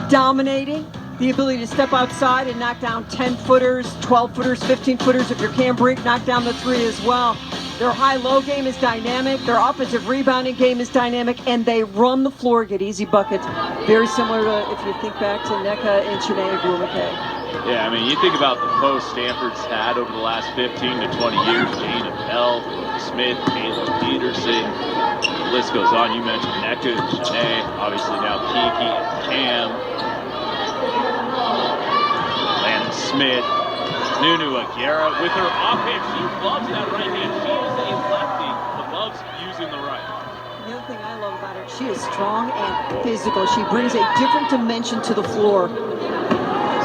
dominating, the ability to step outside and knock down 10-footers, 12-footers, 15-footers. If you're Cam Brink, knock down the 3 as well. Their high-low game is dynamic. Their offensive rebounding game is dynamic, and they run the floor, get easy buckets. Very similar to if you think back to NECA and Shanae Agumake. Yeah, I mean, you think about the post Stanford's had over the last 15 to 20 years. Jane Appel, Smith, Kayla Peterson. The list goes on. You mentioned NECA and Shanae. Obviously now Kiki and Cam. Smith. Nunu Aguirre with her offhand. She loves that right hand. She is a lefty, but loves using the right. The other thing I love about her, she is strong and physical. She brings a different dimension to the floor.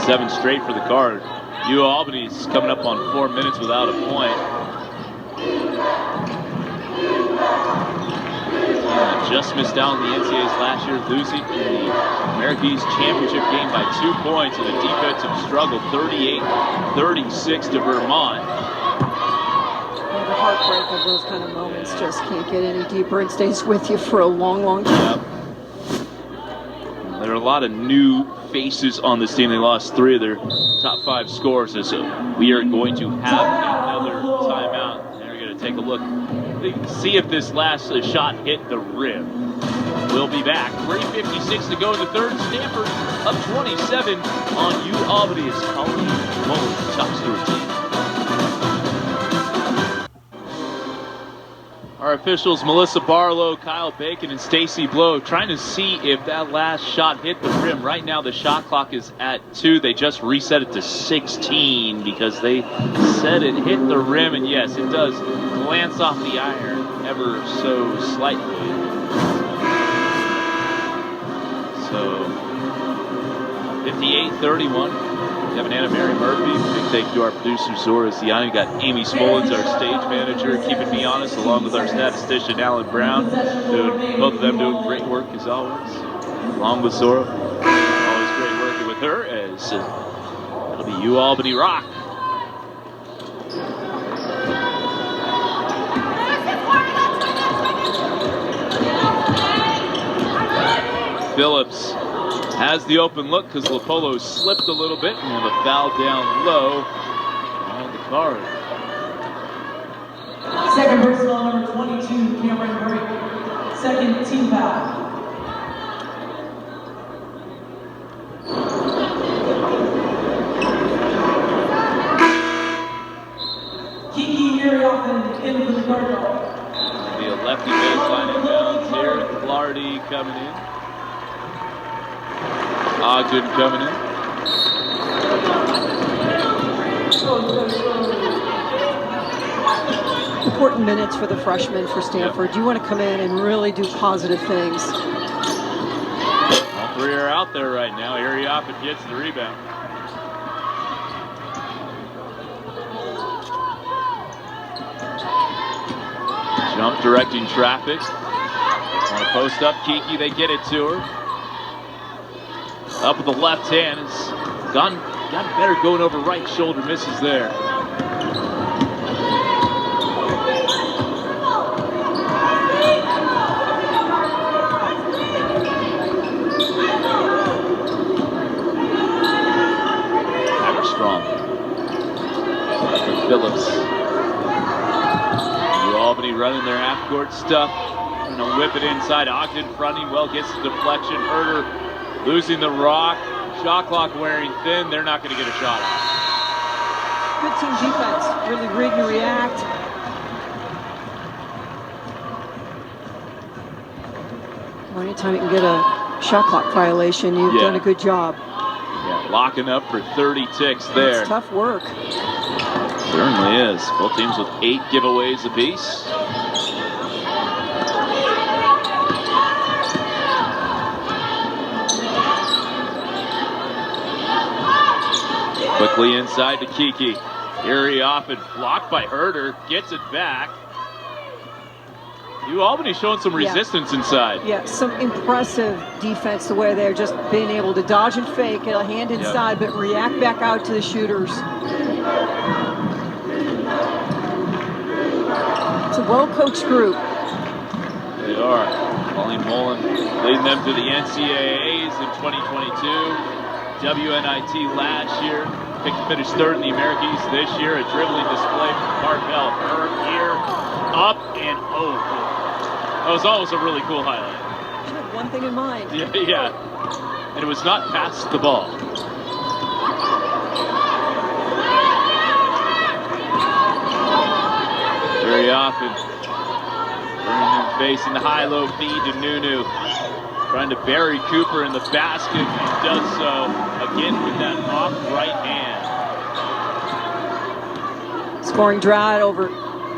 7 straight for the Card. U of Albany's coming up on 4 minutes without a point. Just missed out on the NCAAs last year, losing the America East Championship game by 2 points in a defensive struggle, 38-36 to Vermont. The heartbreak of those kind of moments just can't get any deeper and stays with you for a long, long time. Yep. There are a lot of new faces on this team. They lost 3 of their top 5 scorers, so we are going to have another timeout. And we're going to take a look, see if this last shot hit the rim. We'll be back. 3:56 to go in the third. Stanford up 27 on U of Albany as Colleen Mullen tops the routine. Our officials, Melissa Barlow, Kyle Bacon, and Stacy Blow, trying to see if that last shot hit the rim. Right now, the shot clock is at 2. They just reset it to 16 because they said it hit the rim, and yes, it does glance off the iron ever so slightly. So, 58-31. Kevin Anna, Mary Murphy. Big thank you to our producer, Zora Ziani. We got Amy Smollins, our stage manager, keeping me honest, along with our statistician, Alan Brown. Both of them doing great work as always. Along with Zora. Always great working with her as it'll be U Albany Rock. Phillips has the open look because Lopolo slipped a little bit and a foul down low on the Card. Second personal, number 22, Cameron Brink. Second team foul. Kiki Uriopin in for the Cardinal. Be a lefty baseline inbounds here. Flaherty coming in. Ogden coming in. Important minutes for the freshmen for Stanford. You want to come in and really do positive things. All 3 are out there right now. Ariopin gets the rebound. Jump directing traffic. Want to post up Kiki, they get it to her. Up with the left hand, has gotten better going over right shoulder, misses there. Strong. Phillips. U Albany running their half-court stuff. Gonna whip it inside. Ogden fronting well, gets the deflection. Herder losing the rock. Shot clock wearing thin. They're not going to get a shot off. Good team defense. Really read and react. Well, anytime you can get a shot clock violation, you've done a good job. Yeah, locking up for 30 ticks there. It's tough work. Certainly is. Both teams with 8 giveaways apiece. Quickly inside to Kiki. Uriopin blocked by Herder. Gets it back. U Albany showing some resistance inside. Yeah, some impressive defense the way they're just being able to dodge and fake, a hand inside, but react back out to the shooters. It's a well-coached group. They are. Colleen Mullen leading them to the NCAAs in 2022. WNIT last year. Picked to finish 3rd in the America East this year. A dribbling display from Carvel. Her here, up and over. That was always a really cool highlight. She had one thing in mind. Yeah. And it was not past the ball. Very often, Vernon facing the high-low feed to Nunu. Trying to bury Cooper in the basket, and does so again with that off right hand. Scoring drought over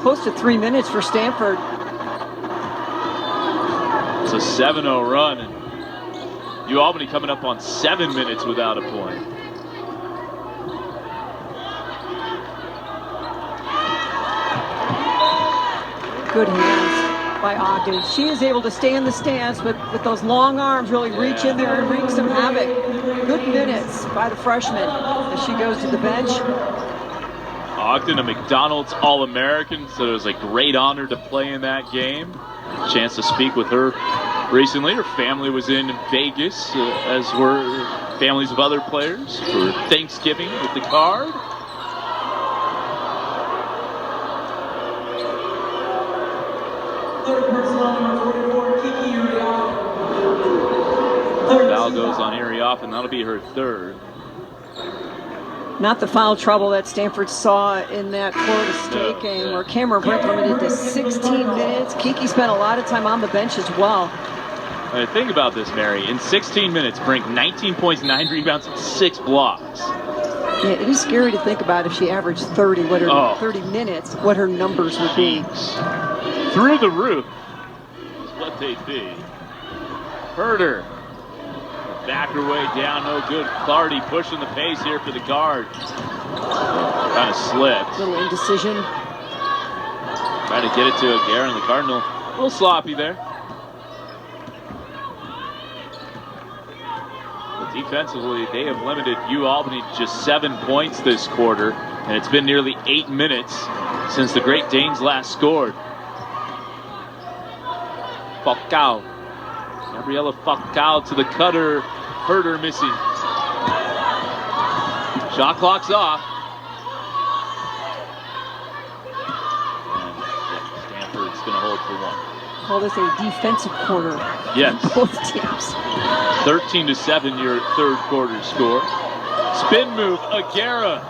close to 3 minutes for Stanford. It's a 7-0 run, and U Albany coming up on 7 minutes without a point. Good hands by Ogden. She is able to stay in the stance, but with those long arms really reach in there and wreak some havoc. Good minutes by the freshman as she goes to the bench. Ogden, a McDonald's All-American, so it was a great honor to play in that game. Chance to speak with her recently. Her family was in Vegas, as were families of other players, for Thanksgiving with the card. Third personnel number 44, Kiki Uriah. Foul goes on Uriah, and that'll be her third. Not the foul trouble that Stanford saw in that Florida State game where Cameron Brink limited to 16 minutes. Kiki spent a lot of time on the bench as well. Think about this, Mary. In 16 minutes, Brink 19 points, 9 rebounds, 6 blocks. Yeah, it is scary to think about if she averaged 30, 30 minutes, what her numbers would be. Through the roof is what they'd be. Herder. Back her way down, no good. Clardy pushing the pace here for the guard. Kind of slipped. Little indecision. Trying to get it to Aguirre, and the Cardinal a little sloppy there. But defensively, they have limited U Albany to just 7 points this quarter, and it's been nearly 8 minutes since the Great Danes last scored. Falcao. Gabriela Falcao to the cutter. Herder missing. Shot clock's off. And Stanford's going to hold for one. Call this a defensive quarter. Yes. Both teams. 13-7 your third quarter score. Spin move, Aguirre.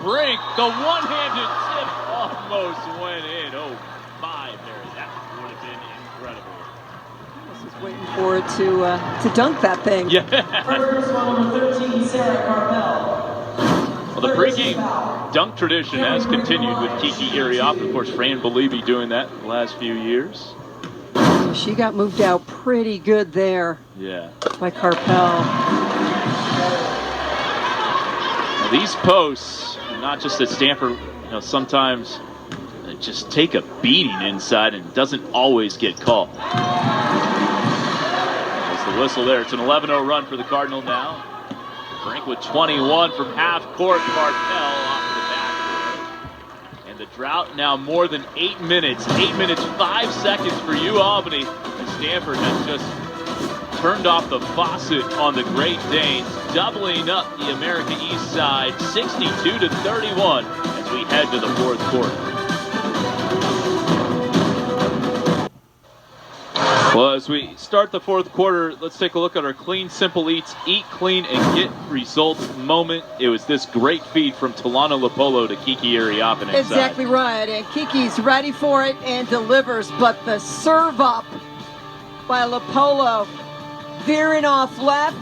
Brink, the one-handed tip almost went in. Oh my, Mary, that would have been incredible. Waiting for it to dunk that thing. Yeah. First personnel number 13, Sarah Carpel. Well, the pregame dunk tradition has continued with Kiki Iriop. Of course, Fran Beliebe doing that the last few years. She got moved out pretty good there. Yeah. By Carpel. Now, these posts, not just at Stanford, sometimes just take a beating inside and doesn't always get called. The whistle there. It's an 11-0 run for the Cardinal now. Brink with 21 from half court. Carpel off the backboard. And the drought now more than 8 minutes. 8 minutes, 5 seconds for U Albany. And Stanford has just turned off the faucet on the Great Danes, doubling up the America East side, 62-31 as we head to the fourth quarter. Well, as we start the fourth quarter, let's take a look at our Clean Simple Eats, Eat Clean and Get Results moment. It was this great feed from Talana Lopolo to Kiki Iriop inside. Exactly right, and Kiki's ready for it and delivers, but the serve up by Lopolo, veering off left,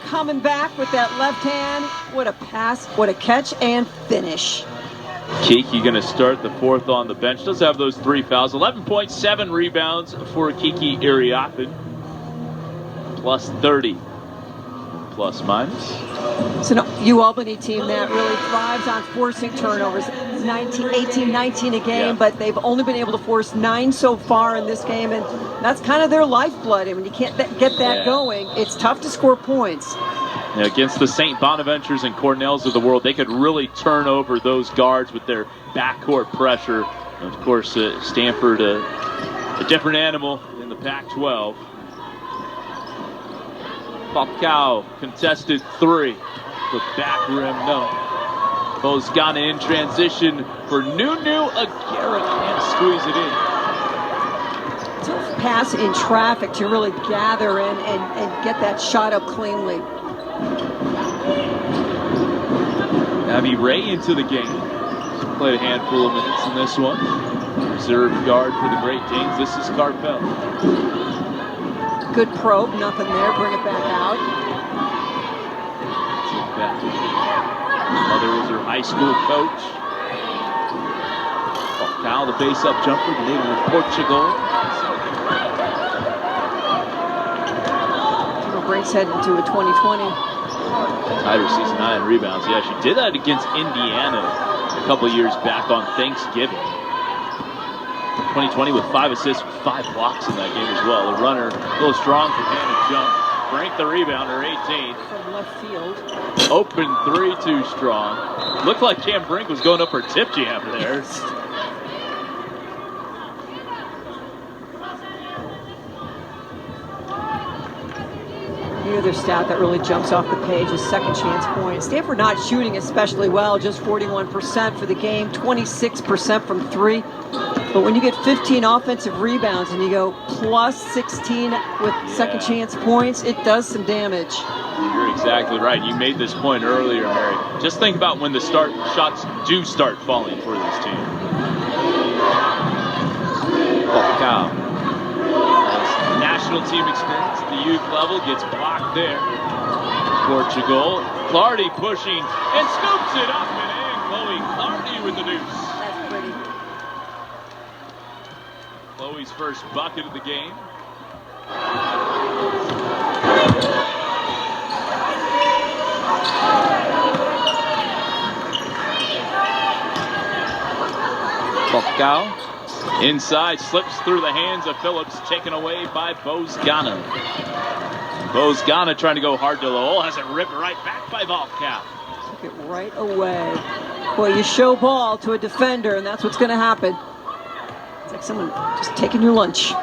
coming back with that left hand. What a pass, what a catch and finish. Kiki going to start the fourth on the bench. Does have those 3 fouls. 11.7 rebounds for Kiki Iriopin. Plus 30. Plus minus. It's an U Albany team that really thrives on forcing turnovers. 18-19 a game, but they've only been able to force 9 so far in this game, and that's kind of their lifeblood. I mean, you can't get that going. It's tough to score points. Against the St. Bonaventures and Cornells of the world, they could really turn over those guards with their backcourt pressure. And of course, Stanford, a different animal in the Pac-12. Falcao, contested 3. The back rim, no. Bozgana in transition for Nunu. Aguirre can't squeeze it in. Tough pass in traffic to really gather in and get that shot up cleanly. Abby Ray into the game. Played a handful of minutes in this one. Reserve guard for the Great Danes. This is Carpel. Good probe, nothing there. Bring it back out. Mother was her high school coach. Kyle, the base-up jumper, the native of Portugal. Breaks head into a 2020. Tied her season high in rebounds. Yeah, she did that against Indiana a couple years back on Thanksgiving. 2020 with 5 assists, 5 blocks in that game as well. The runner, a little strong for hand and jump. Brink the rebounder, 18. From left field. Open 3, too strong. Looked like Cam Brink was going up for tip jam there. The other stat that really jumps off the page is second chance points. Stanford not shooting especially well, just 41% for the game, 26% from 3. But when you get 15 offensive rebounds and you go plus 16 with second chance points, it does some damage. You're exactly right. You made this point earlier, Mary. Just think about when the shots do start falling for this team. Falcao. National team experience at the youth level gets blocked there. Portugal. Clardy pushing and scoops it up and in. Chloe Clardy with the deuce. That's pretty. Chloe's first bucket of the game. Falcao. Inside, slips through the hands of Phillips, taken away by Bozgana. Bozgana trying to go hard to the hole, has it ripped right back by Falcao. Took it right away. Boy, you show ball to a defender, and that's what's going to happen. It's like someone just taking your lunch.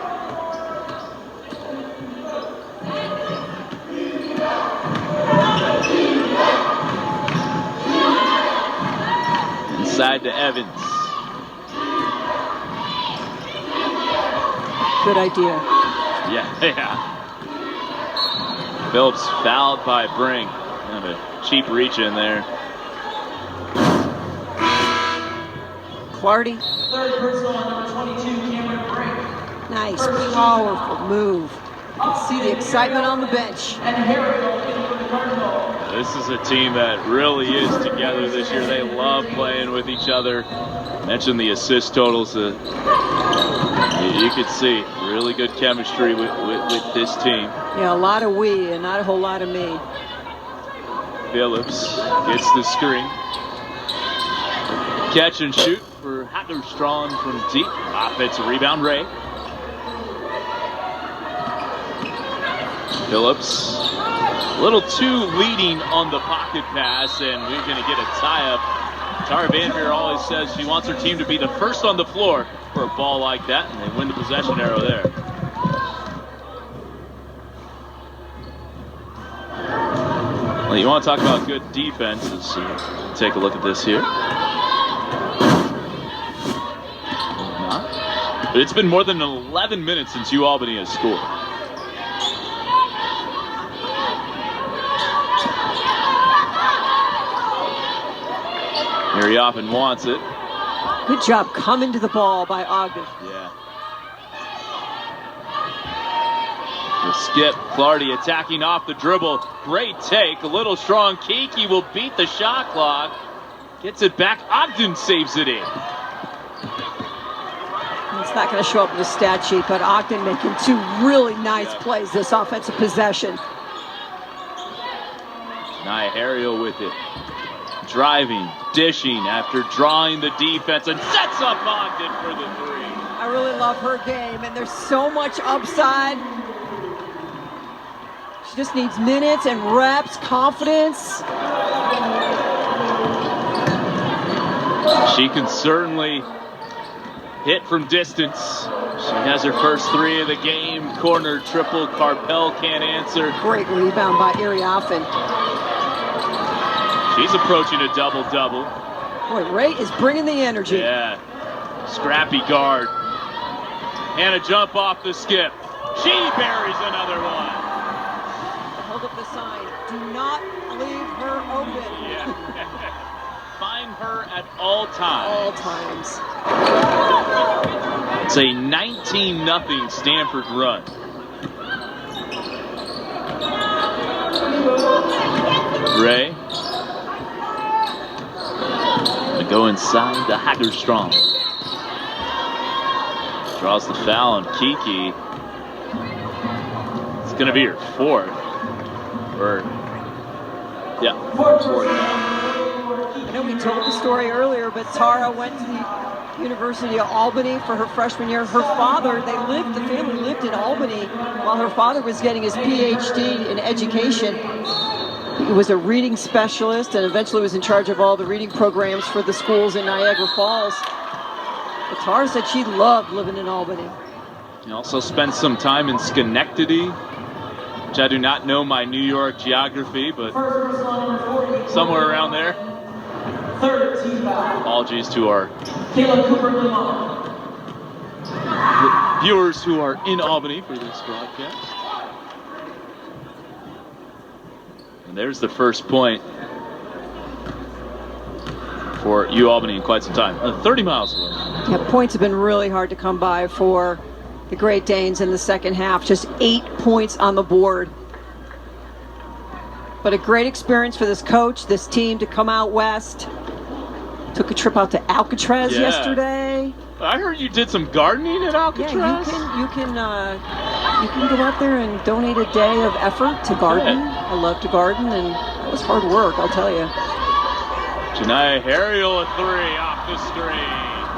Inside to Evans. Good idea. Yeah. Phillips fouled by Brink. Kind of a cheap reach in there. Clardy. Third personal on number 22, Cameron Brink. Nice, powerful move. You can see the excitement on the bench. And Harriel in for the Cardinal. This is a team that really is together this year. They love playing with each other. Mentioned the assist totals. You could see really good chemistry with this team. Yeah, a lot of we and not a whole lot of me. Phillips gets the screen. Catch and shoot for Hatterstrom from deep. Offensive rebound, Ray. Phillips, a little too leading on the pocket pass, and we're going to get a tie-up. Tara Vanderveer always says she wants her team to be the first on the floor for a ball like that, and they win the possession arrow there. Well, you want to talk about good defenses. Take a look at this here. But it's been more than 11 minutes since U Albany has scored. Mary often wants it. Good job coming to the ball by Ogden. Yeah. The skip, Clardy attacking off the dribble. Great take, a little strong. Kiki will beat the shot clock. Gets it back, Ogden saves it in. It's not going to show up in the stat sheet, but Ogden making 2 really nice plays this offensive possession. Nia Harriel with it. Driving, dishing after drawing the defense and sets up Ogden for the 3. I really love her game, and there's so much upside. She just needs minutes and reps, confidence. She can certainly hit from distance. She has her first 3 of the game. Corner triple, Carpel can't answer. Great rebound by Ariafen. She's approaching a double-double. Boy, Ray is bringing the energy. Yeah. Scrappy guard. And a jump off the skip. She buries another one. Hold up the sign. Do not leave her open. Yeah. Find her at all times. All times. It's a 19-0 Stanford run. Ray. Go inside the Hatterstrom. Draws the foul on Kiki. It's going to be her fourth. Fourth now. I know we told the story earlier, but Tara went to the University of Albany for her freshman year. Her father, the family lived in Albany while her father was getting his PhD in education. He was a reading specialist and eventually was in charge of all the reading programs for the schools in Niagara Falls. But Tara said she loved living in Albany. He also spent some time in Schenectady, which I do not know my New York geography, but somewhere around there. Apologies to our viewers who are in Albany for this broadcast. And there's the first point for U Albany in quite some time. 30 miles away. Yeah, points have been really hard to come by for the Great Danes in the second half. Just 8 points on the board. But a great experience for this coach, this team to come out west. Took a trip out to Alcatraz yesterday. I heard you did some gardening at Alcatraz. Yeah, you can go out there and donate a day of effort to garden. I love to garden, and it was hard work, I'll tell you. Janiyah Harriel a three off the screen.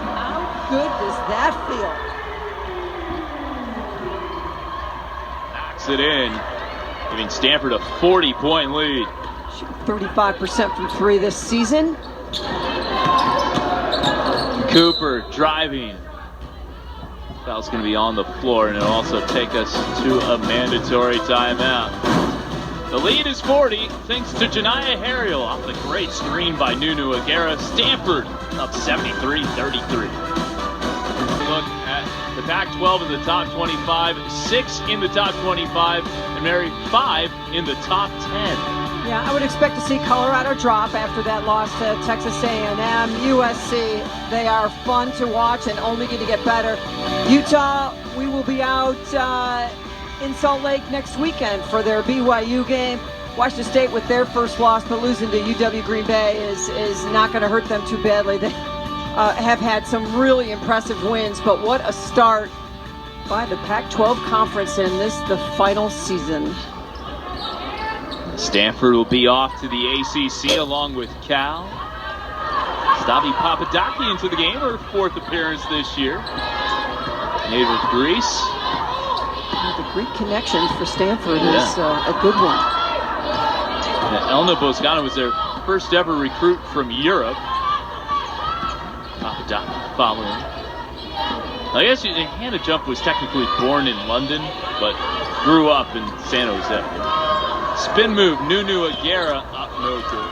How good does that feel? Knocks it in, giving Stanford a 40-point lead. Shooting 35% from three this season. Cooper driving. Foul's going to be on the floor, and it'll also take us to a mandatory timeout. The lead is 40, thanks to Janiyah Harriel off the great screen by Nunu Aguera. Stanford up 73-33. Look at the Pac-12 in the top 25, 6 in the top 25, and Mary 5 in the top 10. Yeah, I would expect to see Colorado drop after that loss to Texas A&M, USC. They are fun to watch and only going to get better. Utah, we will be out in Salt Lake next weekend for their BYU game. Washington State with their first loss, but losing to UW Green Bay is not going to hurt them too badly. They have had some really impressive wins, but what a start by the Pac-12 Conference in the final season. Stanford will be off to the ACC along with Cal. Stavi Papadaki into the game, her fourth appearance this year. Native of Greece. The Greek connection for Stanford is a good one. Elna Boscana was their first ever recruit from Europe. Papadaki following. I guess Hannah Jump was technically born in London, but grew up in San Jose. Spin move, Nunu Aguera up no good.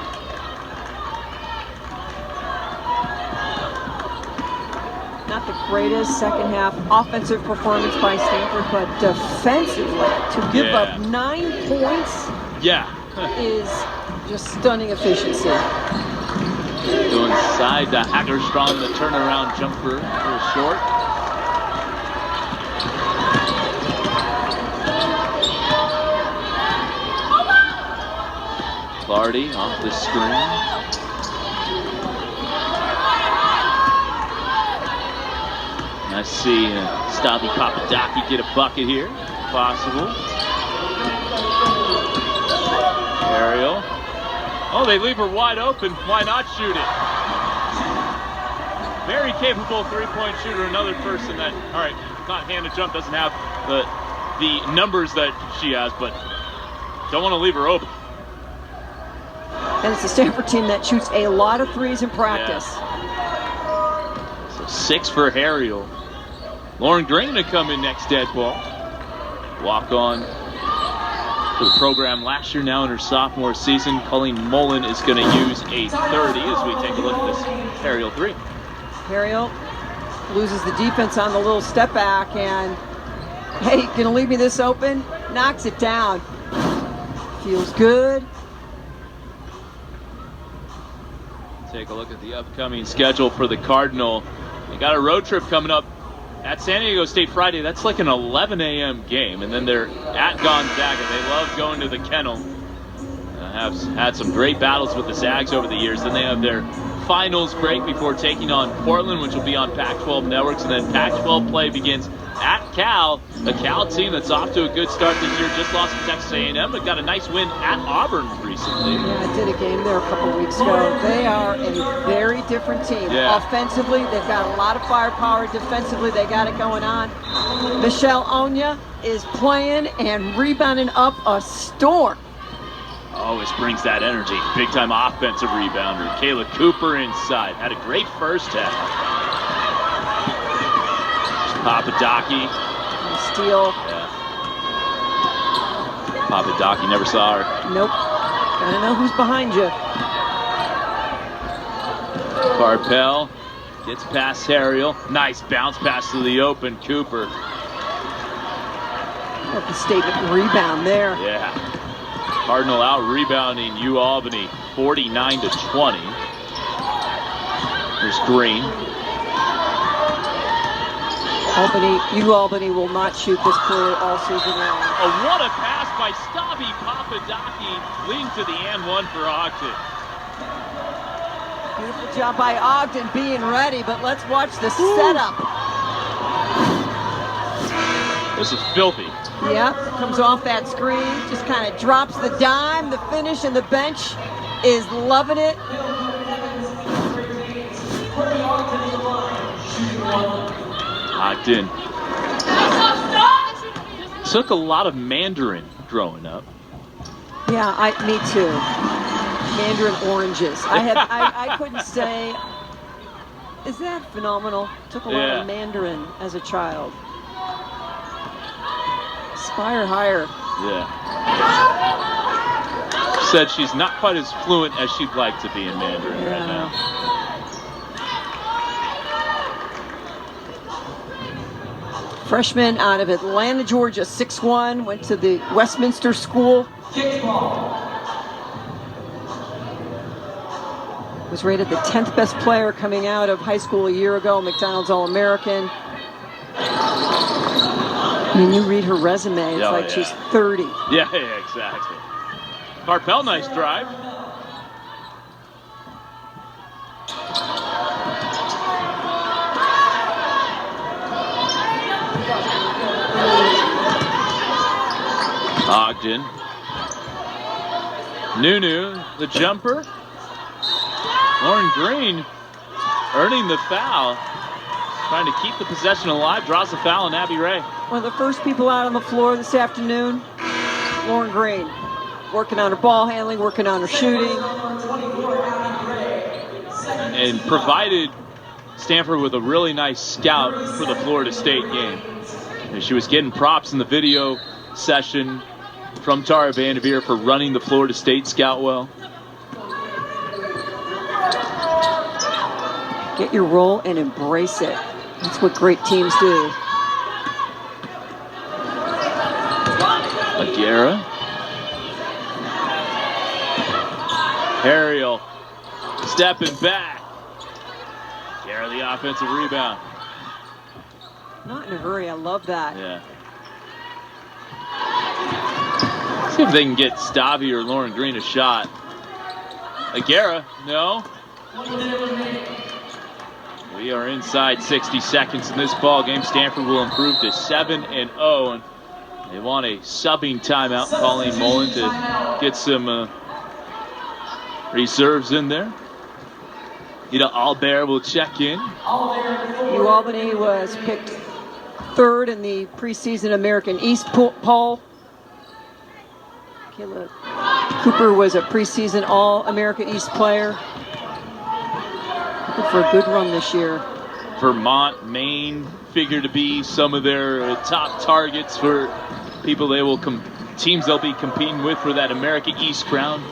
Not the greatest second half offensive performance by Stanford, but defensively to give up 9 points is just stunning efficiency. Go inside to Hagerstrong, the turnaround jumper, a little short. Clardy off the screen. I see Stavi Papadaki get a bucket here, if possible. Ariel. Oh, they leave her wide open. Why not shoot it? Very capable three-point shooter. Another person that, all right, not Hannah Jump, doesn't have the numbers that she has, but don't want to leave her open. And it's a Stanford team that shoots a lot of threes in practice. Yeah. So 6 for Harriel. Lauren Green to come in next dead ball. Walk on for the program last year, now in her sophomore season. Colleen Mullen is going to use a 30 as we take a look at this Harriel 3. Harriel loses the defense on the little step back and, hey, gonna leave me this open? Knocks it down. Feels good. Take a look at the upcoming schedule for the Cardinal. They got a road trip coming up at San Diego State Friday. That's like an 11 a.m. game. And then they're at Gonzaga. They love going to the Kennel. Have had some great battles with the Zags over the years. Then they have their finals break before taking on Portland, which will be on Pac-12 networks, and then Pac-12 play begins at Cal, a Cal team that's off to a good start this year. Just lost to Texas A&M, but got a nice win at Auburn recently. Yeah, I did a game there a couple of weeks ago. They are a very different team. Yeah. Offensively, they've got a lot of firepower. Defensively, they got it going on. Michelle Onya is playing and rebounding up a storm. Always brings that energy. Big-time offensive rebounder. Kayla Cooper inside. Had a great first half. Papadaki. Steal. Yeah. Papadaki, never saw her. Nope. Gotta know who's behind you. Carpel gets past Harriel. Nice bounce pass to the open Cooper. What the statement rebound there. Yeah. Cardinal out rebounding U Albany 49-20. Here's Green. U Albany will not shoot this poorly all season long. Oh, what a pass by Stavi Papadaki, leading to the and one for Ogden. Beautiful job by Ogden being ready, but let's watch the setup. This is filthy. Yep, comes off that screen, just kind of drops the dime. The finish, and the bench is loving it. Ogden took a lot of Mandarin growing up. Yeah, me too. Mandarin oranges. I couldn't say. Is that phenomenal? Took a lot of Mandarin as a child. Aspire higher. Yeah. Said she's not quite as fluent as she'd like to be in Mandarin right now. Freshman out of Atlanta, Georgia, 6'1", went to the Westminster School. Was rated the 10th best player coming out of high school a year ago, McDonald's All-American. I mean, you read her resume, it's like she's 30. Yeah, exactly. Carpel, nice drive. Ogden. Nunu, the jumper. Lauren Green earning the foul. Trying to keep the possession alive. Draws the foul on Abby Ray. One of the first people out on the floor this afternoon, Lauren Green. Working on her ball handling, working on her shooting. And provided Stanford with a really nice scout for the Florida State game. And she was getting props in the video session from Tara Vanderveer for running the Florida State scout well. Get your role and embrace it. That's what great teams do. Aguera. Harriel stepping back. Aguera the offensive rebound. Not in a hurry, I love that. Yeah. See if they can get Stavi or Lauren Green a shot. Aguera, no. We are inside 60 seconds in this ball game. Stanford will improve to 7-0, and they want a subbing timeout. Colleen Mullen to get some reserves in there. Ida Albert will check in. U Albany was picked 3rd in the preseason American East poll. Kayla Cooper was a preseason All-America East player. Looking for a good run this year. Vermont, Maine figure to be some of their top targets for people teams they'll be competing with for that America East crown.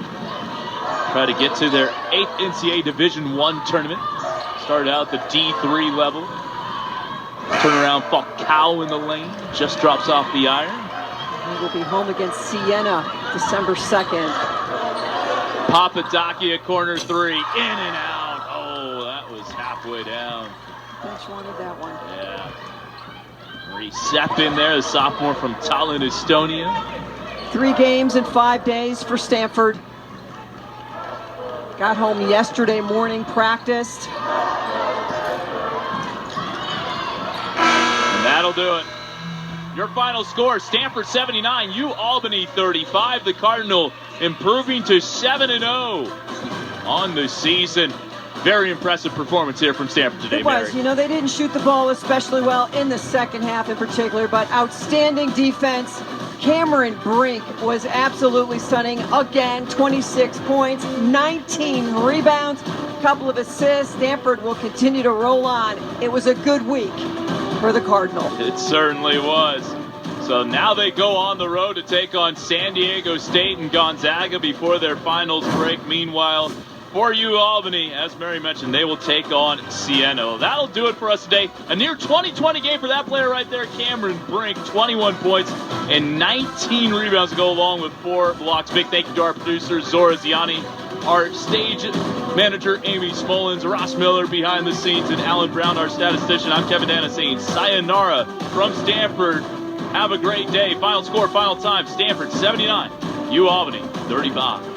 Try to get to their 8th NCAA Division I tournament. Started out at the D3 level. Turnaround Falcao in the lane. Just drops off the iron. He will be home against Siena December 2nd. Papadaki at corner 3. In and out. Oh, that was halfway down. Bench wanted that one. Yeah. Recep in there, the sophomore from Tallinn, Estonia. 3 games in 5 days for Stanford. Got home yesterday morning, practiced. And that'll do it. Your final score, Stanford 79, U Albany 35. The Cardinal improving to 7-0 on the season. Very impressive performance here from Stanford today, It was. Mary. You know, they didn't shoot the ball especially well in the second half in particular, but outstanding defense. Cameron Brink was absolutely stunning. Again, 26 points, 19 rebounds, a couple of assists. Stanford will continue to roll on. It was a good week for the Cardinal. It certainly was. So now they go on the road to take on San Diego State and Gonzaga before their finals break. Meanwhile, for U Albany, as Mary mentioned, they will take on Siena. That'll do it for us today. A near 20-20 game for that player right there, Cameron Brink. 21 points and 19 rebounds to go along with 4 blocks. Big thank you to our producer, Zora Ziani, our stage manager, Amy Smollins, Ross Miller behind the scenes, and Alan Brown, our statistician. I'm Kevin Dana saying sayonara from Stanford. Have a great day. Final score, final time, Stanford 79, U Albany 35.